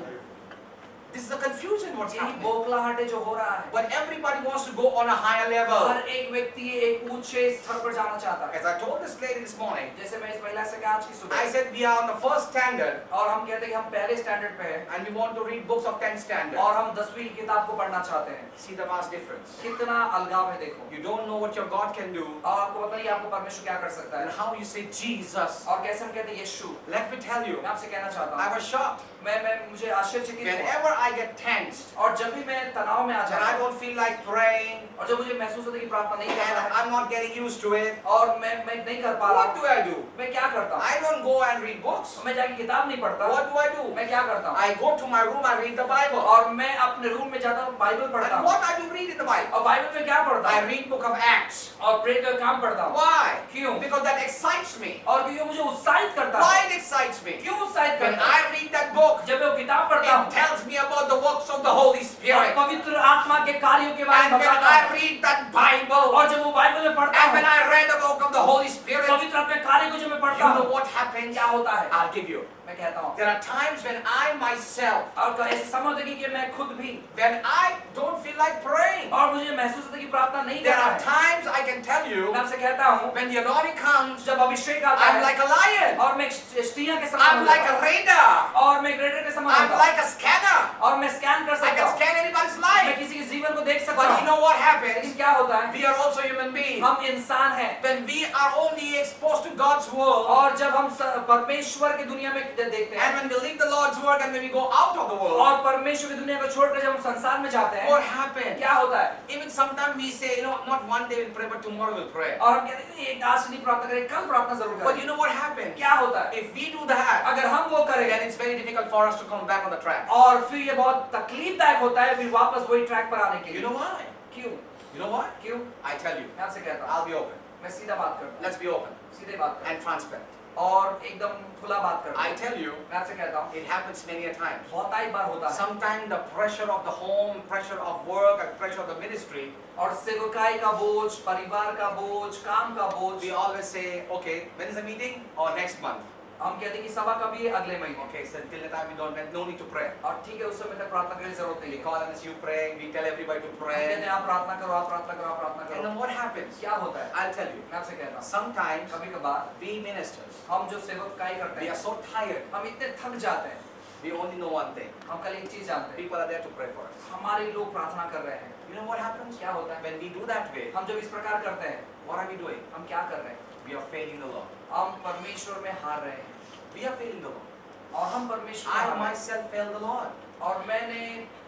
This is the confusion what's यही happening. बोखलाहट है जो हो रहा है। But everybody wants to go on a higher level. हर एक व्यक्ति एक ऊंचे स्तर पर जाना चाहता है। As I told this lady this morning, जैसे मैं इस महिला से कहा आज की I सुबह, said we are on the first standard और हम कहते हैं कि हम पहले स्टैंडर्ड पे हैं and we want to read books of 10 standard. और हम 10वीं किताब को पढ़ना चाहते हैं। See the vast difference. कितना अलगाव है देखो। You don't know what your God can do और आपको पता नहीं आपको परमेश्वर क्या कर सकता and है। how you say Jesus. और कैसे हम कहते हैं यीशु। Let me tell you, मैं आपसे कहना चाहता I हूँ, was shocked. मुझे आश्चर्यचकित हुआ। Whenever I get tensed और जब भी मैं तनाव में आ and जाता I हूँ don't feel like praying और जब मुझे महसूस होता है कि प्रार्थना नहीं कर रहा and है I'm not getting used to it, और मैं नहीं कर पा रहा what हूँ, do I do? मैं क्या करता हूँ? I don't go and read books. मैं जाके किताब नहीं पढ़ता। What do I do? मैं क्या करता हूँ? I go to my room, I read the Bible. और मैं अपने रूम में जाता हूँ, बाइबल पढ़ता And हूँ। what I do read in the Bible? और बाइबल में क्या पढ़ता I हूँ? read book of Acts. और प्रेरित का काम पढ़ता हूँ। Why? क्यों? Because that excites me. और क्योंकि वो मुझे उत्साहित करता Why है। it excites me? क्यों उत्साहित When करता है? I read that book, जब मैं वो किताब पढ़ता it हूँ tells me about the works of the Holy और Spirit. पवित्र आत्मा के कार्यों के बारे And में when बताता I हूँ। read that Bible, और जब वो बाइबल में पढ़ता and when हूँ, I read the book of the Holy Spirit, पवित्र आत्मा के कार्य को जब मैं you पढ़ता know हूँ, what happens? क्या होता है? I'll give you. मैं कहता हूँ, There are times when I myself, और ऐसे समय होते हैं कि मैं खुद भी, when I don't feel like praying, और मुझे महसूस होता है कि प्रार्थना नहीं there करना are है। times I can tell you, मैं आपसे कहता हूँ, when the anointing comes, जब अभिषेक आता I'm है like a lion. और मैं स्त्रियां के समान I'm हो like जाता a हूँ, radar. और मैं ग्रेडर के समान I'm होता हूँ, like a scanner. और मैं स्कैन कर I सकता can हूँ, scan anybody's मैं life. किसी के जीवन को देख सकता But you हूँ। know what लेकिन happens? क्या होता है? We are also human beings. हम इंसान हैं, When we are only exposed to God's word, और जब हम परमेश्वर की दुनिया में देखते हैं and when we leave the Lord's word and when we go out of the world, और परमेश्वर की दुनिया को छोड़कर जब हम संसार में जाते हैं, what happens? क्या होता है? Even sometimes we say, not one day we'll pray, but tomorrow we'll pray. और हम कहते हैं एक आज नहीं प्रार्थना करें, कल प्रार्थना जरूर But करें। you know what happens? क्या होता है? If we do that, अगर हम वो करें then it's very difficult for us to come back on the track. और फिर ये बहुत तकलीफदायक होता है फिर वापस वही ट्रैक पर आने के You लिए। know why? क्यों? You know what? क्यों? I tell you, मैं आपसे कहता हूँ, I'll be open. मैं सीधा बात करता हूँ, Let's be open सीधे बात करता and transparent. हूँ और एकदम खुला बात करता I हूँ। tell you, मैं आपसे कहता हूँ, it happens many a times. बहुत आई बार होता है Sometimes the pressure of the home, pressure of work, and pressure of the ministry, और सेवकाई का बोझ, परिवार का बोझ, काम का बोझ, we always say, okay, when is the meeting? Or next month. हम कहते हैं कि सभा कभी है? अगले महीने। Okay, so till the time we don't, no need to pray. और ठीक है, उस समय तक प्रार्थना करने की जरूरत नहीं We है। call and you pray, we tell everybody to हम कहते pray. हैं आप प्रार्थना करो, आप प्रार्थना करो, आप प्रार्थना And करो। then what happens? क्या होता है? I'll tell you. मैं आपसे कहता हूँ, Sometimes कभी कभार we ministers, हम जो सेवकाई करते we are हैं, so tired हम इतने थक जाते हैं We only know one thing. हम कल एक चीज जानते हैं, People are there to pray for us. हमारे लोग प्रार्थना कर रहे हैं। You know what happens? क्या होता है When we do that way, हम जब इस प्रकार करते हैं, what are we doing? हम क्या कर रहे हैं? We are failing the Lord. हम परमेश्वर में हार रहे हैं We are failing the Lord. और हम परमेश्वर में I हार रहे हैं। myself failed the Lord. और मैंने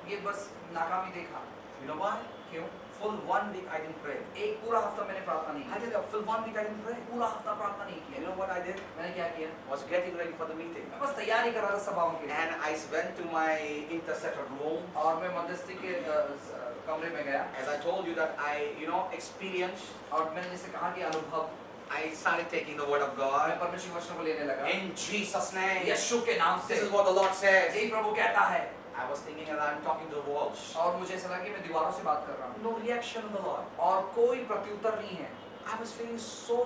ये बस नाकामी देखा। You know why? क्यों? Full 1 week I didn't pray. एक पूरा हफ्ता मैंने प्रार्थना नहीं I की, did a full 1 week I didn't pray. पूरा हफ्ता प्रार्थना नहीं You किया। know what I did? मैंने क्या किया? Was getting ready for the meeting. मैं बस तैयारी कर रहा था सभाओं के लिए And I went to my intercessor room. और मैं मध्यस्थी के कमरे में गया As I told you that I, experienced, और मैंने जैसे कहा कि अनुभव, I started taking the word of मैं God. परमेश्वर के वचनों को लेने लगा। In Jesus' name. यीशु के नाम से This is what the Lord says. यही प्रभु कहता है। I was thinking that I'm talking to the walls. और मुझे ऐसा लगा कि मैं दीवारों से बात कर रहा हूँ No reaction of the Lord. और कोई प्रत्युत्तर नहीं है I was feeling so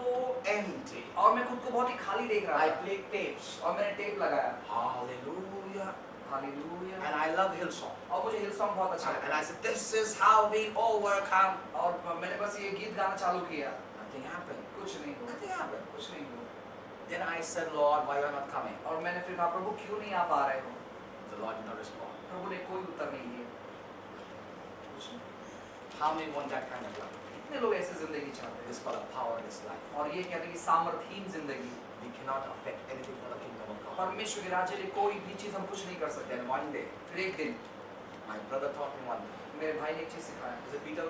empty. और मैं खुद को बहुत ही खाली देख रहा I था played tapes. और मैंने टेप लगाया Hallelujah. Hallelujah And I love Hillsong. और मुझे हिल सॉन्ग बहुत अच्छा And लगा I said, this is how we overcome. और मैंने बस ये गीत गाना चालू किया, Nothing happened. कुछ नहीं हुआ, Nothing happened. कुछ नहीं हुआ। Then I said, Lord, why you are not coming? और मैंने फिर कहा प्रभु क्यों नहीं आ पा रहे हो? The Lord did not respond. प्रभु ने कोई उत्तर नहीं दिया। How many want that kind of life? कितने लोग ऐसे जिंदगी चाहते This हैं is called a powerless life. और ये कहते हैं कि सामर्थहीन जिंदगी, We cannot affect anything for the kingdom of God. परमेश्वर के राज्य के लिए कोई भी चीज हम कुछ नहीं कर सकते। Then one day, फिर एक दिन my brother taught me one thing. मेरे भाई ने एक चीज सिखाया He said, Peter,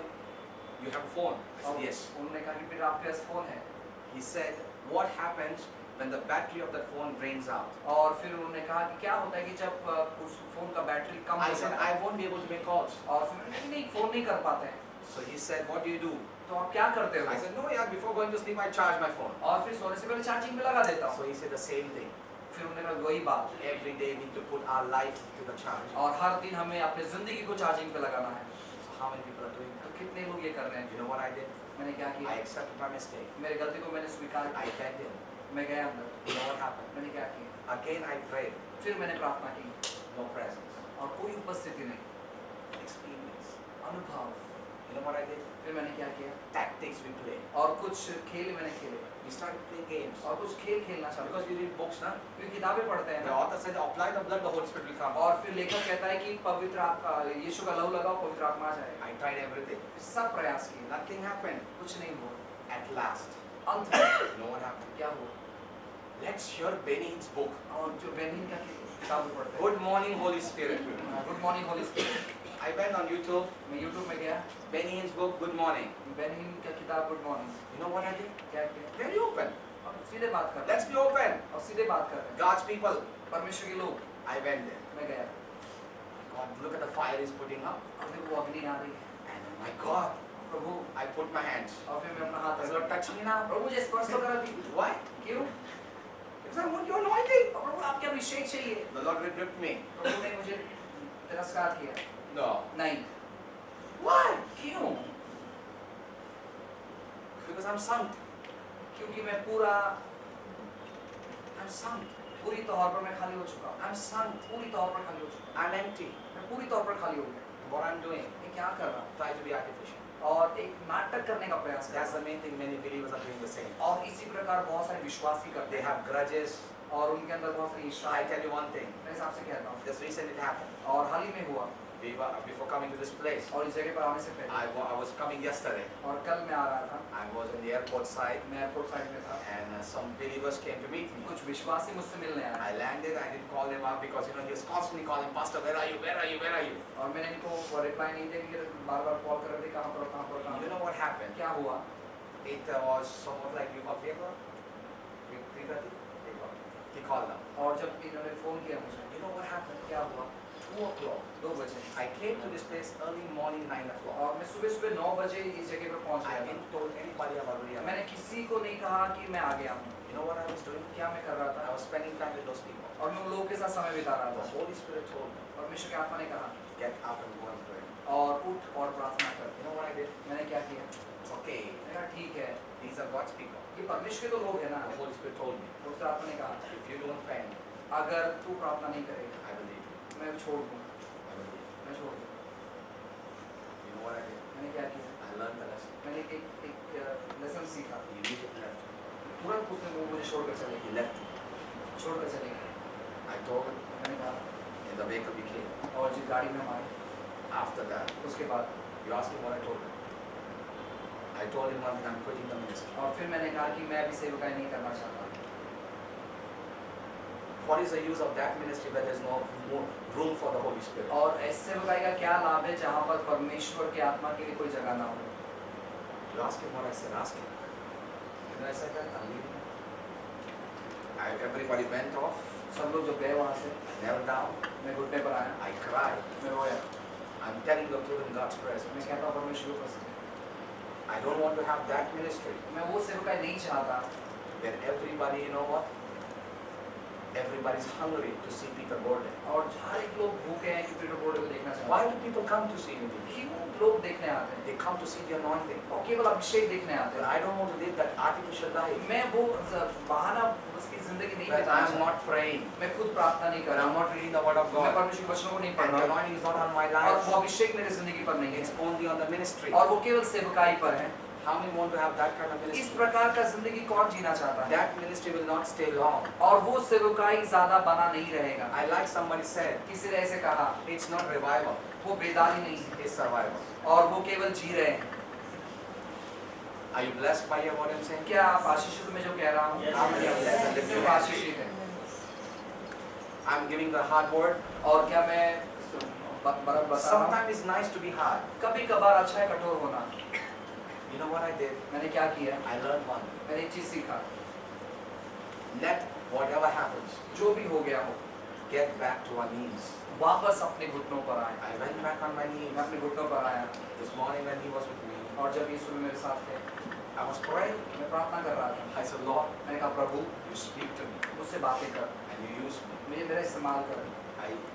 you have a phone? I और said, yes. उन्होंने कहा कि बेटा आपके पास फोन है He said, what happens when the battery of that phone drains out? और फिर उन्होंने कहा कि क्या होता है कि जब उस फोन का बैटरी कम I हो said, जाता I है won't be able to make calls. और फिर मैंने कहा नहीं फोन नहीं कर पाते हैं, So he said, what do you do? तो आप क्या करते हो? I said, no, yeah, before going to sleep, I charge my phone. और फिर सोने से पहले चार्जिंग पे लगा देता हूँ। So he said the same thing. फिर उन्होंने कहा वही बात, Every day we need to put our life to the charge. और हर दिन हमें अपने जिंदगी को चार्जिंग पे लगाना है। So how many people are doing तो that? कितने लोग ये कर रहे हैं? You know what I did? मैंने क्या I किया? accepted my mistake. मेरे गलती को मैंने स्वीकार I किया, went in. मैं गया अंदर। You know what happened? मैंने क्या किया? Again I prayed. फिर मैंने प्रार्थना की No presence. और कोई उपस्थिति नहीं, Experience. अनुभव। You know what I did? फिर मैंने क्या किया? Tactics we play. और कुछ खेल मैंने खेले We started playing games. और कुछ खेल खेलना चालू Because we read books, na? क्योंकि किताबें पढ़ते हैं The ना। author said, apply the blood, the Holy Spirit will come. और फिर लेखक कहता है कि पवित्र आत्मा, यीशु का लहू लगाओ पवित्र आत्मा आ जाएगा। I tried everything. सब प्रयास किए, Nothing happened. कुछ नहीं हुआ। At last, अंत में you know what happened? क्या हुआ? Let's hear Benny's book. और जो बेनिन का किताब पढ़ते हैं, Good morning, Holy Spirit. Good morning Holi spirit, I went on YouTube. मैं यूट्यूब में गया, Benny's book, Good Morning. Benin का किताब good morning, You know what I did? क्या किया? Very open. और सीधे बात कर रहे Let's be open. हैं, और सीधे बात कर रहे हैं। God's people. परमेश्वर के लोग, I went there. मैं गया God, look at the fire he's putting up. और देखो वो अग्नि आ रही है, And oh my God, Prabhu, I put my hands. और फिर मैं अपना हाथ Does रखा, Lord touch me now? प्रभु मुझे स्पर्श तो करा दी। Why? क्यों? Because I want your anointing. और प्रभु आपके अभिषेक चाहिए। The Lord rebuked me. प्रभु ने मुझे तिरस्कार किया, No. नहीं। Why? क्यों? Because I'm sunk. क्योंकि मैं पूरा I'm sunk. पूरी तौर पर मैं खाली हो चुका हूँ, I'm sunk. पूरी तौर पर खाली हो चुका I'm empty. हूँ, मैं पूरी तौर पर खाली हो गया। What I'm doing, मैं क्या कर रहा हूँ? try to be artificial. और एक नाटक करने का प्रयास कर That's रहा the main thing. Many believers are doing the same. हूँ। और इसी प्रकार बहुत सारे विश्वासी करते They हैं have grudges. और उनके अंदर बहुत सारी ईर्ष्या I है। tell you one thing. मैं हिसाब से कहता हूँ, Just recently it happened. और हाल ही में हुआ, Before coming to this place, और इस जगह पर आने से पहले, I was coming yesterday. और कल मैं आ रहा था, I was in the airport side, मैं एयरपोर्ट साइड में था, and some believers came to meet me. कुछ विश्वासी मुझसे मिलने आए I landed. I didn't call them up because he was constantly calling, Pastor, where are you? Where are you? Where are you? और मैंने इनको रिप्लाई नहीं दिया कि बार बार कॉल कर रहे थे, कहाँ पर हो, कहाँ पर हो, कहाँ You पर know हो। what happened? क्या हुआ? It was somewhat like you got paper. He called them. और जब इन्होंने फोन किया मुझे, You know what happened? क्या हुआ? 2 o'clock. 2 बजे, I came to this place early morning, 9 o'clock. और मैं सुबह सुबह 9 बजे इस जगह पर पहुंच I गया didn't था। told anybody about it. मैंने किसी को नहीं कहा कि मैं आ गया हूँ। You know what I was doing? क्या मैं कर रहा I था? was spending time with those people. और मैं उन लोगों के साथ समय बिता रहा The था। Holy Spirit told me, परमेश्वर की आत्मा ने कहा, get up and go and pray. और उठ और प्रार्थना कर। You know what I did? मैंने क्या किया? It's okay. मैंने कहा ठीक है, These are God's people. ये परमेश्वर के तो लोग हैं ना। The Holy Spirit told me, पवित्र आत्मा ने कहा, if you don't pray, अगर तू प्रार्थना नहीं करेगा, I believe you. मैं छोड़ दूँ, I believe you. मैं छोड़ दूँ। You know what I did? मैंने क्या किया? I learned the lesson. मैंने एक लेसन सीखा। He immediately left. तुरंत उसने वो मुझे छोड़कर चले He गए, left. छोड़कर चले गए। I told him, मैंने कहा, In the vehicle we came. और जिस गाड़ी में हमारे After that, उसके बाद you asked me what I told him. I told him one thing, I'm quitting the ministry. और फिर मैंने कहा कि मैं अभी सेवकाई नहीं करना चाहता। What is the use of that ministry where there's no more room for the Holy Spirit? और ऐसे सेवकाई का क्या लाभ है जहाँ पर परमेश्वर के आत्मा के लिए कोई जगह ना हो। You ask him what I said, ask him. You know I said that, I'm leaving. Everybody went off, सब लोग जो गए वहाँ से, knelt down, मैं घुटने पर आया, I cried. मैं रोया। I'm telling you, I'm in God's presence. मैं कहता हूँ परमेश्वर को पसंद है। I don't want to have that ministry मैं वो सेवकाई नहीं चाहता where everybody, you know what? Everybody's hungry to see Peter Gordon. और हर एक लोग भूखे हैं कि पीटर बोर्डे को देखना चाहते Why हैं। do people come to see me? क्यों लोग देखने आते हैं? They come to see the anointing. और केवल अभिषेक देखने आते But हैं। I don't want to live that artificial life. मैं वो बहाना उसकी जिंदगी नहीं That बिताना I'm चाहता। not praying. मैं खुद प्रार्थना नहीं कर That रहा I'm हूँ। not reading the word of मैं God. परमेश्वर के वचनों को नहीं पढ़ And the रहा हूँ। anointing is not on my और life. वो अभिषेक मेरी जिंदगी पर नहीं It's है। only on the ministry. और वो केवल सेवकाई पर है। How many want to have that kind of इस ministry? प्रकार का जिंदगी कौन जीना चाहता है? That ministry will not stay long. और वो सेवकाई ज्यादा बना नहीं रहेगा। I like somebody said, किसी ने ऐसे कहा, it's not revival, वो बेदारी नहीं है it's survival. और वो केवल जी रहे हैं। Are you blessed by what I'm saying? क्या आप आशीषित में जो कह रहा हूँ? आप कितने आशीषित हैं? I'm giving the hard word. और क्या मैं बता रहा हूँ? Sometimes it's nice to be hard. कभी कभार अच्छा है कठोर होना। You know what I did? मैंने क्या किया? I learned one. मैंने एक चीज सीखा, Let whatever happens, जो भी हो गया हो, get back to our knees. वापस अपने घुटनों पर आए। I went back on my knees. मैं अपने घुटनों पर आया This morning when he was with me, और जब यीशु मेरे साथ थे, I was praying. मैं प्रार्थना कर रहा था। I said, Lord, मैंने कहा प्रभु you speak to me मुझसे बातें कर, and you use me. मुझे मेरा इस्तेमाल कर।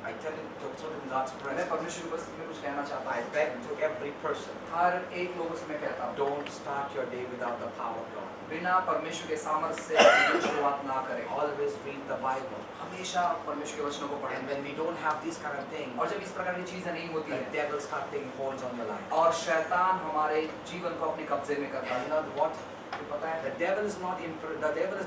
I tell him to put in God's मैं presence. परमेश्वर की उपस्थिति में कुछ कहना चाहता I हूँ। beg to every person, हर एक लोगों से मैं कहता हूँ, don't start your day without the power of God. बिना परमेश्वर के सामर्थ्य से अपनी शुरुआत ना करें। Always read the Bible. हमेशा परमेश्वर के वचनों को And पढ़ें। when we don't have these kind of things, और जब इस प्रकार की चीजें नहीं होती the हैं devil start taking holds on your life. और शैतान हमारे जीवन को अपने कब्जे में करता And है, you know what? तो पता है The devil is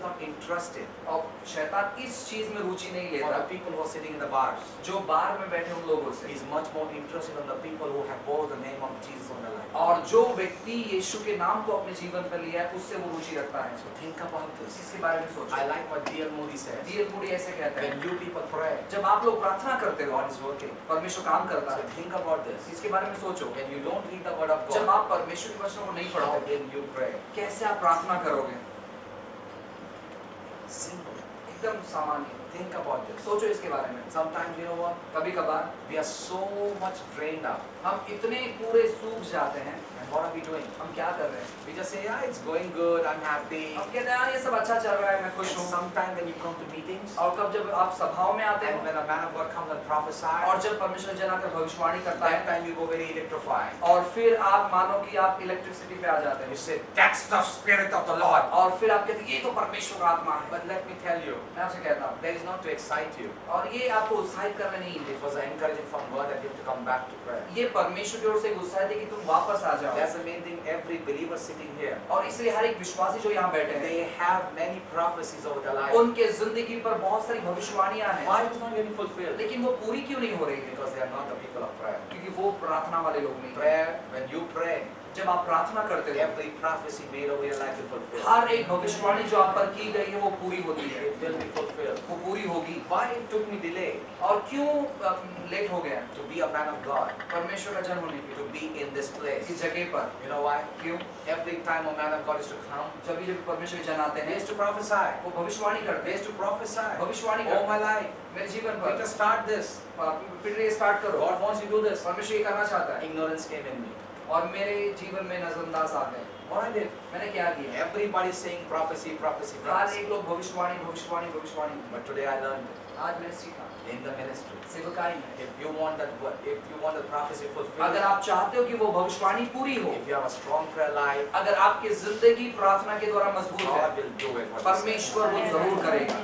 not interested और शैतान इस चीज में रुचि नहीं for लेता the people who are sitting in the bars. जो बार में बैठे उन लोगों से, He's much more interested in the people who have bore the name of Jesus on their life. और जो व्यक्ति यीशु के नाम को अपने जीवन पर लिया है उससे वो रुचि रखता है। So think about this. इसके बारे में सोचो। I like what D.L. Moody says. D.L. Moody ऐसे कहते हैं, When you people pray, जब आप लोग प्रार्थना करते हो God is working. परमेश्वर काम करता So है। think about this. इसके बारे में सोचो, When you don't read the word of जब God, आप परमेश्वर के वचनों को नहीं how पढ़ते will you pray? कैसे आप प्रार्थना करोगे? Simple. एकदम सामान्य। Think about this. सोचो इसके बारे में। Sometimes you know what? कभी कभार We are so much drained out. हम इतने पूरे सूख जाते हैं, And what are we doing? हम क्या कर रहे हैं? We just say, yeah, it's going good, I'm happy. हम कहते हैं हाँ ये सब अच्छा चल रहा है, मैं And खुश हूँ। sometimes when you come to meetings, और कब जब आप सभाओं में आते and हैं when a man of God comes and prophesies, और जब परमेश्वर जन आकर भविष्यवाणी करता that है time you go very electrified. और फिर आप मानो कि आप इलेक्ट्रिसिटी पे आ जाते You हैं say, that's the spirit of the Lord. और फिर आप कहते हैं ये तो परमेश्वर का आत्मा है। But let me tell you, मैं आपसे कहता हूँ, that is not to excite you. और ये आपको उत्साहित करने नहीं है, It was an encouragement from God that you have to come back to prayer. ये परमेश्वर की ओर से एक उत्साहित है कि तुम वापस आ जाओ। That's the main thing. Every believer sitting here, और इसलिए हर एक विश्वासी जो यहाँ बैठे हैं, they have many prophecies over their life. उनके जिंदगी पर बहुत सारी भविष्यवाणियां हैं, Why it's not getting fulfilled? लेकिन वो पूरी क्यों नहीं हो रही है? Because they are not the people of prayer. क्योंकि वो प्रार्थना वाले लोग नहीं हैं। Prayer, when you pray, जब आप प्रार्थना करते हो, every prophecy made over your life will fulfill. हर एक भविष्यवाणी जो आप पर की गई है वो पूरी होती है, It will be fulfilled. वो पूरी होगी। Why it took me delay और क्यों लेट हो गया? to be a man of God, परमेश्वर का जन होने के to be in this place? इस जगह पर You know why? क्यों? Every time a man of God is to come, जब जब परमेश्वर के जन आते he हैं is to prophesy. वो भविष्यवाणी He करते is हैं, to prophesy. भविष्यवाणी All करते my हैं life. मेरे जीवन Peter, पर। start this. पीटर ये स्टार्ट करो, God wants you to do this. परमेश्वर ये करना चाहता है Ignorance came in me. और मेरे जीवन में नजरअंदाज आ गए। What I did? मैंने क्या किया? Everybody saying prophecy, prophecy, हर prophecy. एक लोग भविष्यवाणी भविष्यवाणी भविष्यवाणी। But today I learned आज मैंने सीखा in the ministry. सेवकाई में, If you want the prophecy fulfilled, अगर आप चाहते हो कि वो भविष्यवाणी पूरी हो, if you have a strong prayer life, अगर आपकी जिंदगी प्रार्थना के द्वारा मजबूत है, God will do it. परमेश्वर वो जरूर करेगा,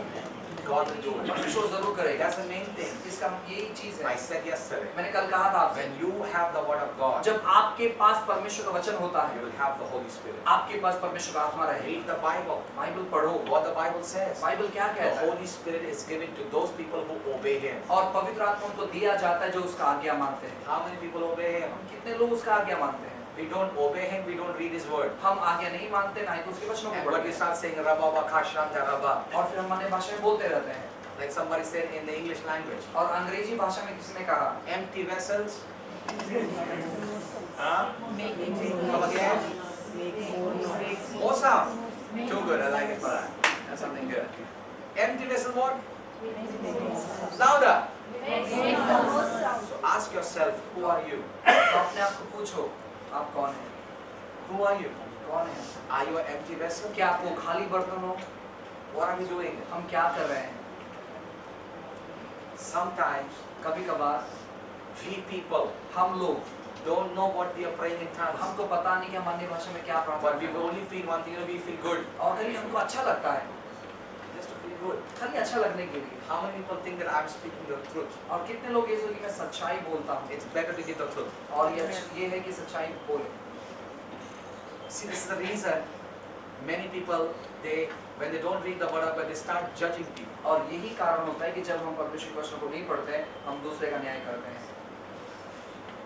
God will do it. परमेश्वर जरूर करेगा। That's the main thing. इसका यही चीज है। I said yesterday, मैंने कल कहा था आपसे, when you have the word of God, जब आपके पास परमेश्वर का वचन होता you है, will have the Holy Spirit. आपके पास परमेश्वर का आत्मा रहेगा। Read the Bible. बाइबल पढ़ो, What the Bible says. Bible क्या The कहता है, Holy Spirit is given to those people who obey Him. और पवित्र आत्मा उनको दिया जाता है जो उसका आज्ञा मानते हैं। How many people obey Him? हम कितने लोग उसका आज्ञा मानते हैं? We don't obey Him, we don't read His word. हम आज्ञा नहीं मानते, ना ही तो उसके वचनों को And what पढ़ते we हैं, start saying, Rabba Baka Shanta Rabba, और फिर हम अन्य भाषा में बोलते रहते हैं। like somebody said in the English language. और अंग्रेजी भाषा में किसी ने कहा, Empty vessels. Huh? Come again. Awesome. Too good. I like it for that. That's something good. Empty vessel what? Louder. So ask yourself, who are you? तो अपने आप को पूछो, आप कौन हैं? Who are you? कौन हैं? Are you an empty vessel? क्या आप वो खाली बर्तन हो? What are we doing? हम क्या कर रहे हैं? Sometimes कभी-कभार we people हम लोग, don't know what we are praying in tongues. हमको पता नहीं कि हम अन्य भाषा में क्या प्रार्थना But we कर रहे हैं। only feel one thing, we feel good. और खाली हमको अच्छा लगता है, Just to feel good. खाली अच्छा लगने के लिए। How many people think that I'm speaking the truth? और कितने लोग ये सोचते हैं कि मैं सच्चाई बोलता हूँ, It's better to give the truth. और ये है कि सच्चाई बोले। See, this is the reason many people, when they don't read the word of God, they start judging people. और यही कारण होता है कि जब हम परमेश्वर के वचनों को नहीं पढ़ते हैं, हम दूसरे का न्याय करते हैं,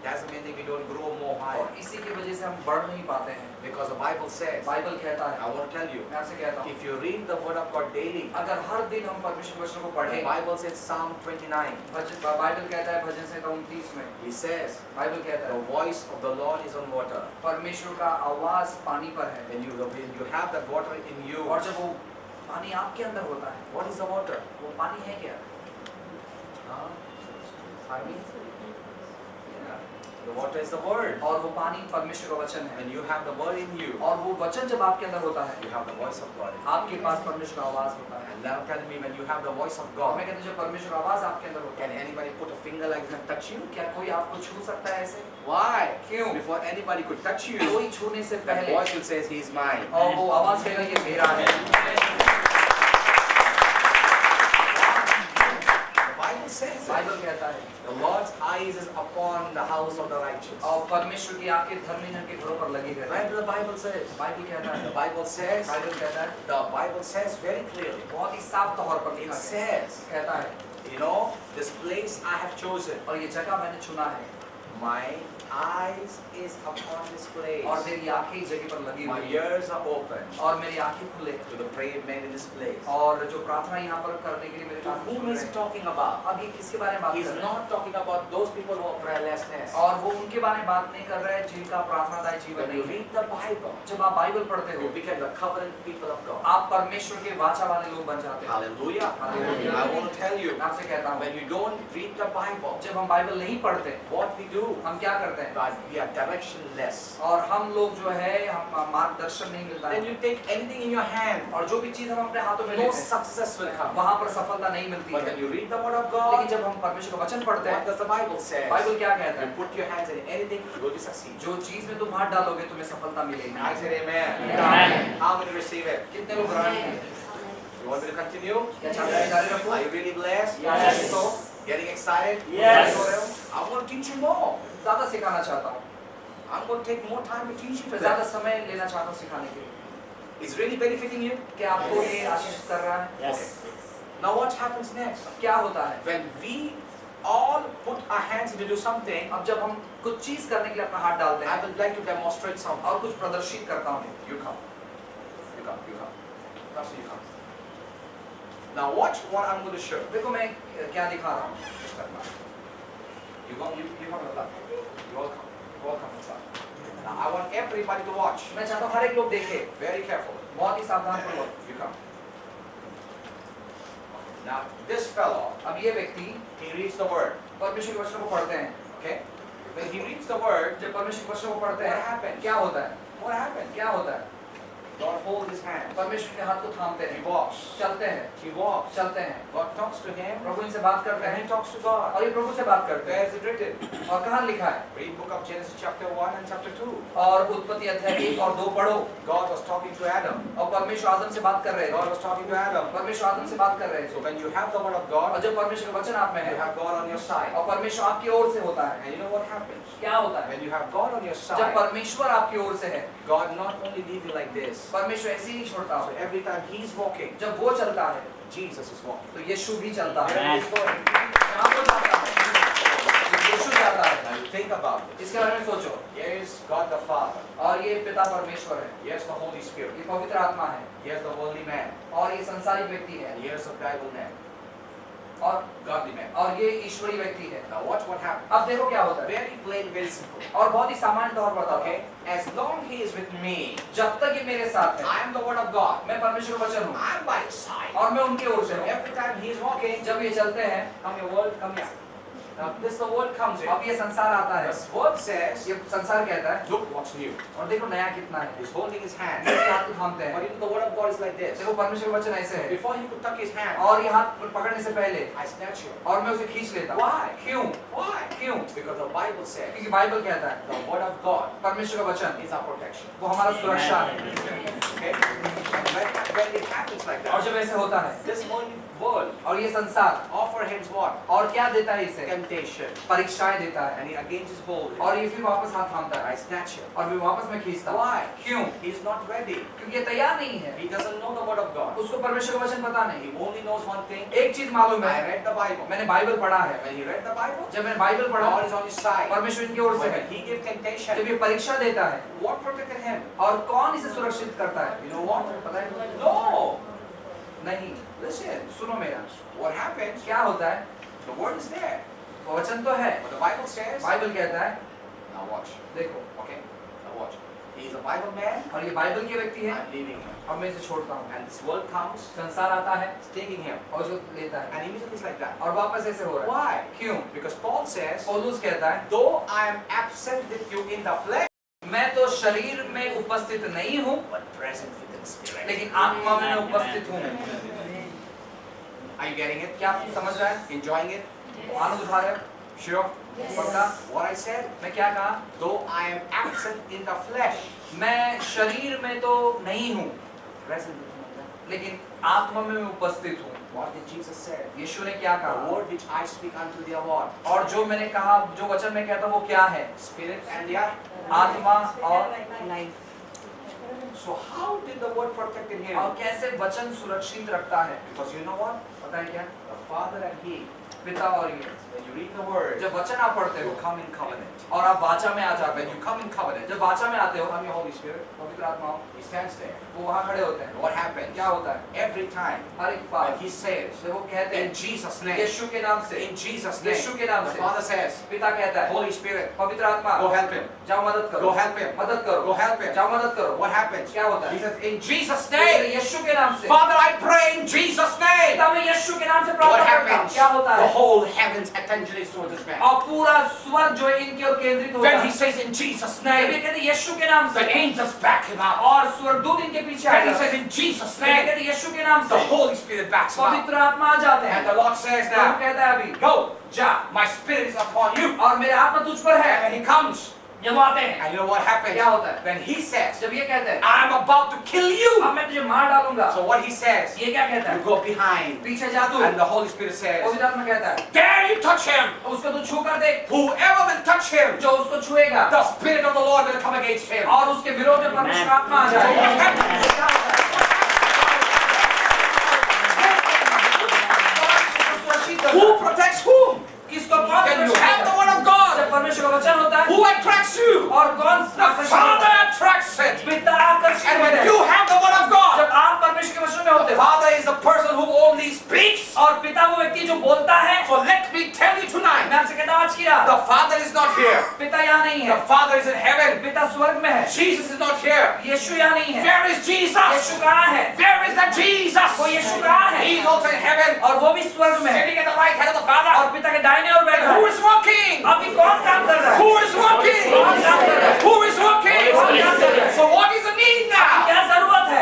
That's the main thing, we don't grow more higher. और इसी की वजह से हम बढ़ नहीं पाते हैं। Because the Bible says, Bible कहता I है, want to tell you, मैं आपसे कहता हूँ, if you read the word of God daily, अगर हर दिन हम परमेश्वर के वचनों को the पढ़ें, Bible says Psalm 29, बाइबल कहता है भजन संहिता 29 में, he says, बाइबल कहता the है voice of the Lord is on water. परमेश्वर का आवाज पानी पर है, When you have that water in you, और जब वो पानी आपके अंदर होता है, what is the water? वो पानी है क्या? Huh? Pardon me? Yeah. The water is the word. और वो पानी परमेश्वर का वचन है, When you have the word in you, और वो वचन जब आपके अंदर होता है, you have the voice of God. आपके पास परमेश्वर का आवाज होता है। And now tell me, when you have the voice of और God, मैं कहता हूँ जब परमेश्वर का आवाज आपके अंदर होता can है, anybody put a finger like that and touch you? क्या कोई आपको छू सकता है ऐसे? Why? क्यों? Before anybody could touch you, कोई छूने से that पहले, voice will say, He's mine. और वो आवाज कहेगा ये मेरा है। The Bible says, बाइबल कहता है, the Lord's eyes is upon the house of the righteous. और परमेश्वर की आंखें धर्मी जन के घरों पर लगी रहती Right? हैं। The Bible says. बाइबल कहता The है, Bible says. बाइबल कहता है, The Bible says very clearly. बहुत ही साफ तौर पर It लिखा है, says, कहता है, you know, this place I have chosen. और ये जगह मैंने चुना है, My eyes is upon this place. और मेरी आंखें इस जगह पर लगी My हुई हैं, ears are open और मेरी आंखें खुले, to the prayer made in this place. और जो प्रार्थना यहाँ पर करने के लिए मेरे To can't whom soon is रहे he हैं। talking about? अब ये किसके बारे में बात He's कर रहे हैं? not talking about those people who are prayerlessness. और वो उनके बारे में बात नहीं कर रहे हैं जिनका प्रार्थनादायी जीवन When you नहीं है। read the Bible, जब आप बाइबल पढ़ते you हो, become the covenant people of God. आप परमेश्वर के वाचा वाले लोग बन जाते हैं। Hallelujah. Hallelujah. I want to tell you, मैं आपसे कहता हूँ, when you don't read the Bible, जब हम बाइबल नहीं पढ़ते, what we do, हम क्या करते हैं? God, we are directionless. और हम लोग जो है, हम मार्गदर्शन नहीं मिलता Then है, you take anything in your hand, और जो भी चीज हम अपने हाथों में no लेते हैं, success will come. वहाँ पर सफलता नहीं मिलती But है। when you read the word of लेकिन God, जब हम परमेश्वर का वचन पढ़ते what हैं, does the Bible say? Bible क्या कहता You है? put your hands in anything, you will succeed. जो चीज में तुम हाथ डालोगे तुम्हें सफलता मिलेगी। I said amen. Amen. How many receive it? कितने लोग ग्रहण किए? You want me to continue? क्या चाहते हैं जारी रखो? Are you really blessed? Yes. So, getting excited? Yes. हो रहे हो? I want to teach you more. ज्यादा सिखाना चाहता हूँ, I'm going to take more time to teach you मैं to ज्यादा that. समय लेना चाहता हूँ सिखाने के लिए। It's really benefiting you? क्या आपको ये आशीष कर रहा है? Okay. Now what happens next? क्या होता है? When we all put our hands to do something, अब जब हम कुछ चीज करने के लिए अपना हाथ डालते I हैं would like to demonstrate something. और कुछ प्रदर्शित करता हूँ, You come. You come. You come. Pastor, you come. Now watch what I'm going to show. देखो मैं क्या दिखा रहा हूँ। You come on the left. You all come. You all come inside. Now I want everybody to watch. मैं चाहता हूँ हर एक लोग देखे, Very careful. बहुत ही सावधान पूर्वक। You come. Now this fellow, अब ये व्यक्ति he reads the word. परमेश्वर के वचनों को पढ़ते हैं। Okay? When he reads the word, जब परमेश्वर के वचनों को पढ़ते What हैं, happens? क्या होता है? what happens? क्या होता है? God holds his hand. परमेश्वर के हाथ को थामते He हैं, walks. चलते हैं, He walks. चलते हैं, God talks to him. प्रभु इनसे बात करते And he हैं talks to God. और ये प्रभु से बात करते Where हैं। is it written? और कहाँ लिखा है? Read book of Genesis chapter 1 and chapter 2. और उत्पत्ति अध्याय 1 और 2 पढ़ो। God was talking to Adam. और परमेश्वर आदम से बात कर रहे God थे, was talking to Adam. परमेश्वर आदम से बात कर रहे So थे। when you have the word of और God, जब परमेश्वर का वचन आप में you है have God on your side. और परमेश्वर आपकी ओर से होता है, And you know what happens? क्या होता है? When you have God on your जब side, परमेश्वर आपकी ओर से है, God not only leave you like this. परमेश्वर ऐसे ही नहीं छोड़ता। So every time he's walking, जब वो चलता है, Jesus is walking. तो यीशु भी चलता है। Where he's going. जहाँ वो जाता है, यीशु जाता है। Now you think about it. इसके बारे में सोचो। Here is God the Father. और ये पिता परमेश्वर है, Here's the Holy Spirit. ये पवित्र आत्मा है, Here's the worldly man. और ये संसारिक व्यक्ति है, And here's the Bible man. और Godly man. और ये ईश्वरीय व्यक्ति है। Now watch what happens. अब देखो क्या होता है, Very plain, very simple. और बहुत ही सामान्य तौर पर बताओ। Okay? As long he is with me, जब तक ये मेरे साथ है, I am the word of God. मैं परमेश्वर का वचन हूँ I'm by his side. और मैं उनके ओर से हूँ। Every time he is walking, जब ये चलते हैं, come here world, come here. Now this the world comes in. अब ये संसार आता है, The word says, ये संसार कहता है, look what's new. और देखो नया कितना है। He's holding his hand. इसके हाथ को थामते But हैं, you know the word of God is like this. देखो परमेश्वर का वचन ऐसे है, Before he could tuck his hand, और ये हाथ पकड़ने से पहले I snatch you. और मैं उसे खींच लेता हूँ। Why? क्यों? Why? क्यों? Because the Bible says क्योंकि बाइबल कहता है, the word of God परमेश्वर का वचन is our protection. वो हमारा सुरक्षा है। Okay? And when it happens like और that, जब ऐसे होता है, this whole world और ये संसार offer him what? और क्या देता है इसे? Temptation. परीक्षाएं देता है, And he against his hold. और ये फिर वापस हाथ थामता I है snatch him. और फिर वापस मैं खींचता हूँ। Why? क्यों? He's not ready. क्योंकि ये तैयार नहीं है, He doesn't know the word of God. उसको परमेश्वर का वचन पता He नहीं। only knows one thing. एक चीज मालूम I है, read the Bible. मैंने बाइबल पढ़ा है। When he read the Bible, जब मैंने बाइबल पढ़ा, God is on his side. परमेश्वर इनकी ओर से है। When he gives जब temptation, ये परीक्षा देता है, what protected him? और कौन इसे सुरक्षित करता है? You know what? पता है? No. नहीं। Listen. सुनो मेरा, What happens? क्या होता है? The word is there. वचन तो है, But the Bible says. Bible कहता है, Now watch. देखो, Okay. Now watch. He is a Bible man. और ये बाइबल के व्यक्ति है, I'm leaving him. अब मैं इसे छोड़ता हूँ। And this world comes, संसार आता है it's taking him. और उसको लेता है, And immediately it's like that. और वापस ऐसे हो रहा है। Why? क्यों? Because Paul says, पौलुस कहता है, though I am absent with you in the flesh, मैं तो शरीर में उपस्थित नहीं हूँ, but present with the Spirit. लेकिन आत्मा में मैं उपस्थित हूँ। Are you getting it? क्या आप समझ रहे हैं? Enjoying it? आनंद उठा रहे हो? Sure. पक्का? What I said? मैं क्या कहा? Though I am absent in the flesh, मैं शरीर में तो नहीं हूँ, present with you. लेकिन आत्मा में मैं उपस्थित हूँ। What did Jesus say? यीशु ने क्या The कहा? word which I speak unto thee are what? और जो मैंने कहा, जो वचन मैं कहता हूँ वो क्या है? Spirit and the आत्मा और So how did the word protected him? और कैसे वचन सुरक्षित रखता है? Because you know what? पता है क्या? The Father and He, पिता और ये, when you read the word, जब वचन आप पढ़ते you हो come in covenant. और आप वाचा में आ जाते When हो, you come in covenant, जब वाचा में आते हो, come your Holy Spirit, पवित्र आत्मा He stands there. वो वहाँ खड़े होते हैं। What happens? क्या होता है? Every time हर एक बार when He says, जब वो कहते in हैं Jesus' name, यीशु के नाम से, in Jesus' यीशु name, के नाम the से, Father says, पिता कहता है, Holy Spirit, पवित्र आत्मा go help him. जाओ मदद करो, Go help him. मदद करो, Go help him. जाओ मदद करो। What happens? क्या होता है? He says, in Jesus' कहते हैं, name, यीशु के नाम से, Father, I pray in Jesus' name. पिता मैं यीशु के नाम से What प्रार्थना करता हूँ। happens? क्या होता The है? whole heaven's attention is towards this man. और पूरा स्वर्ग जो है इनकी ओर केंद्रित होता When है। he says in Jesus' जब ये name, कहते हैं यीशु के नाम से, the angels back him up. और स्वर्गदूत इनके पीछे आ When he जाते says हैं। in Jesus' जब ये name, कहते हैं यीशु के नाम the से, Holy Spirit backs him up. पवित्र आत्मा आ जाते हैं। And the Lord says Prabhu now, कहता है अभी, go, जा, my spirit is upon you. और मेरे आत्मा तुझ पर है। And he comes. जब वो आते हैं, And you know what happens? क्या होता है? When he says, जब ये कहते हैं, I'm about to kill you. अब मैं तुझे मार डालूंगा, So what he says, ये क्या कहता you है? go behind. पीछे जा तू। And the Holy Spirit says, पवित्र आत्मा कहता है, dare you touch him. उसको तू छू कर देख, Whoever will touch him, जो उसको छुएगा, the Spirit of the Lord will come against him. और उसके विरोध में परमेश्वर आत्मा आ So what जाएगा। happens? क्या होता है? Who protects whom? किसको कौन When you सुरक्षित have the है? word of God, जब परमेश्वर का वचन होता है, who attracts you? और कौन The Father attracts it. पिता आकर्षित And होते when हैं। you have the word of God, जब आप परमेश्वर के वचन में होते the हो, Father is the person who only speaks. और पिता वो व्यक्ति जो बोलता है, So let me tell you मैं tonight, आपसे कहता हूं आज की रात, the Father is not here. पिता यहाँ नहीं The है, Father is in heaven. पिता स्वर्ग में है, Jesus is not here. यीशु यहाँ नहीं है। Where is Jesus? यीशु कहाँ है? Where is that Jesus? वो यीशु कहाँ है? He is also in heaven, और वो भी स्वर्ग में है, sitting at the right hand of the Father. और पिता के दाहिने ओर बैठा Who है। is walking? अभी कौन काम कर रहा है? Who is walking? कौन काम कर रहा है? Who is walking? कौन काम कर रहा है? So what is the need now? क्या जरूरत है?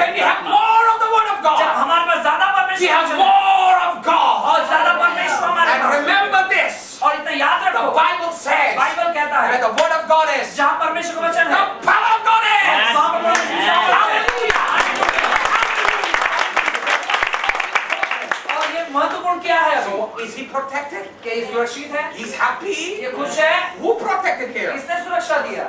वचन The है power of God is. वहाँ पर प्रभु यीशु का वचन है। और ये महत्वपूर्ण क्या है अभी? So is he protected? क्या ये सुरक्षित है? He's happy. ये खुश है? Who protected here? किसने सुरक्षा दिया?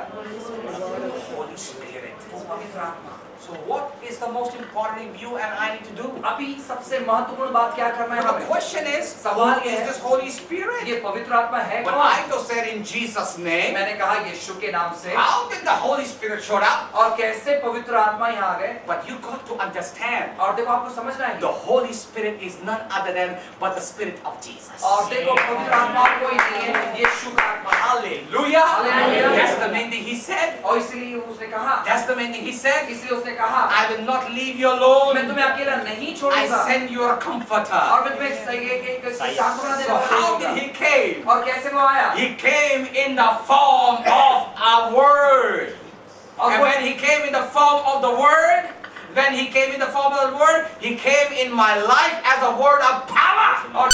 Holy Spirit. वो पवित्र आत्मा। So what is the most important thing you and I need to do? अभी सबसे महत्वपूर्ण बात क्या करना है The हमें? question is, सवाल who ये is है, this Holy Spirit? ये पवित्र आत्मा है But कौन? I just said in Jesus' name. मैंने कहा यीशु के नाम से। How did the Holy Spirit show up? और कैसे पवित्र आत्मा यहाँ आ गए? But you got to understand, और देखो आपको समझना है the Holy Spirit is none other than but the Spirit of Jesus. और देखो पवित्र आत्मा कोई नहीं है, यीशु का आत्मा। Hallelujah. Hallelujah. That's the main thing he said. और इसलिए उसने कहा, That's the main thing he said. इसलिए उसने कहा, I will not leave you alone. मैं तुम्हें अकेला नहीं I छोड़ूंगा send you a comforter. और मैं तुम्हें एक सांत्वना देने So वाला how हूँ। did he came? और कैसे वो आया? He came in the form of a word. और And वो when he came in the form of the word, when he came in the form of the word, he came in my life as a word of power. और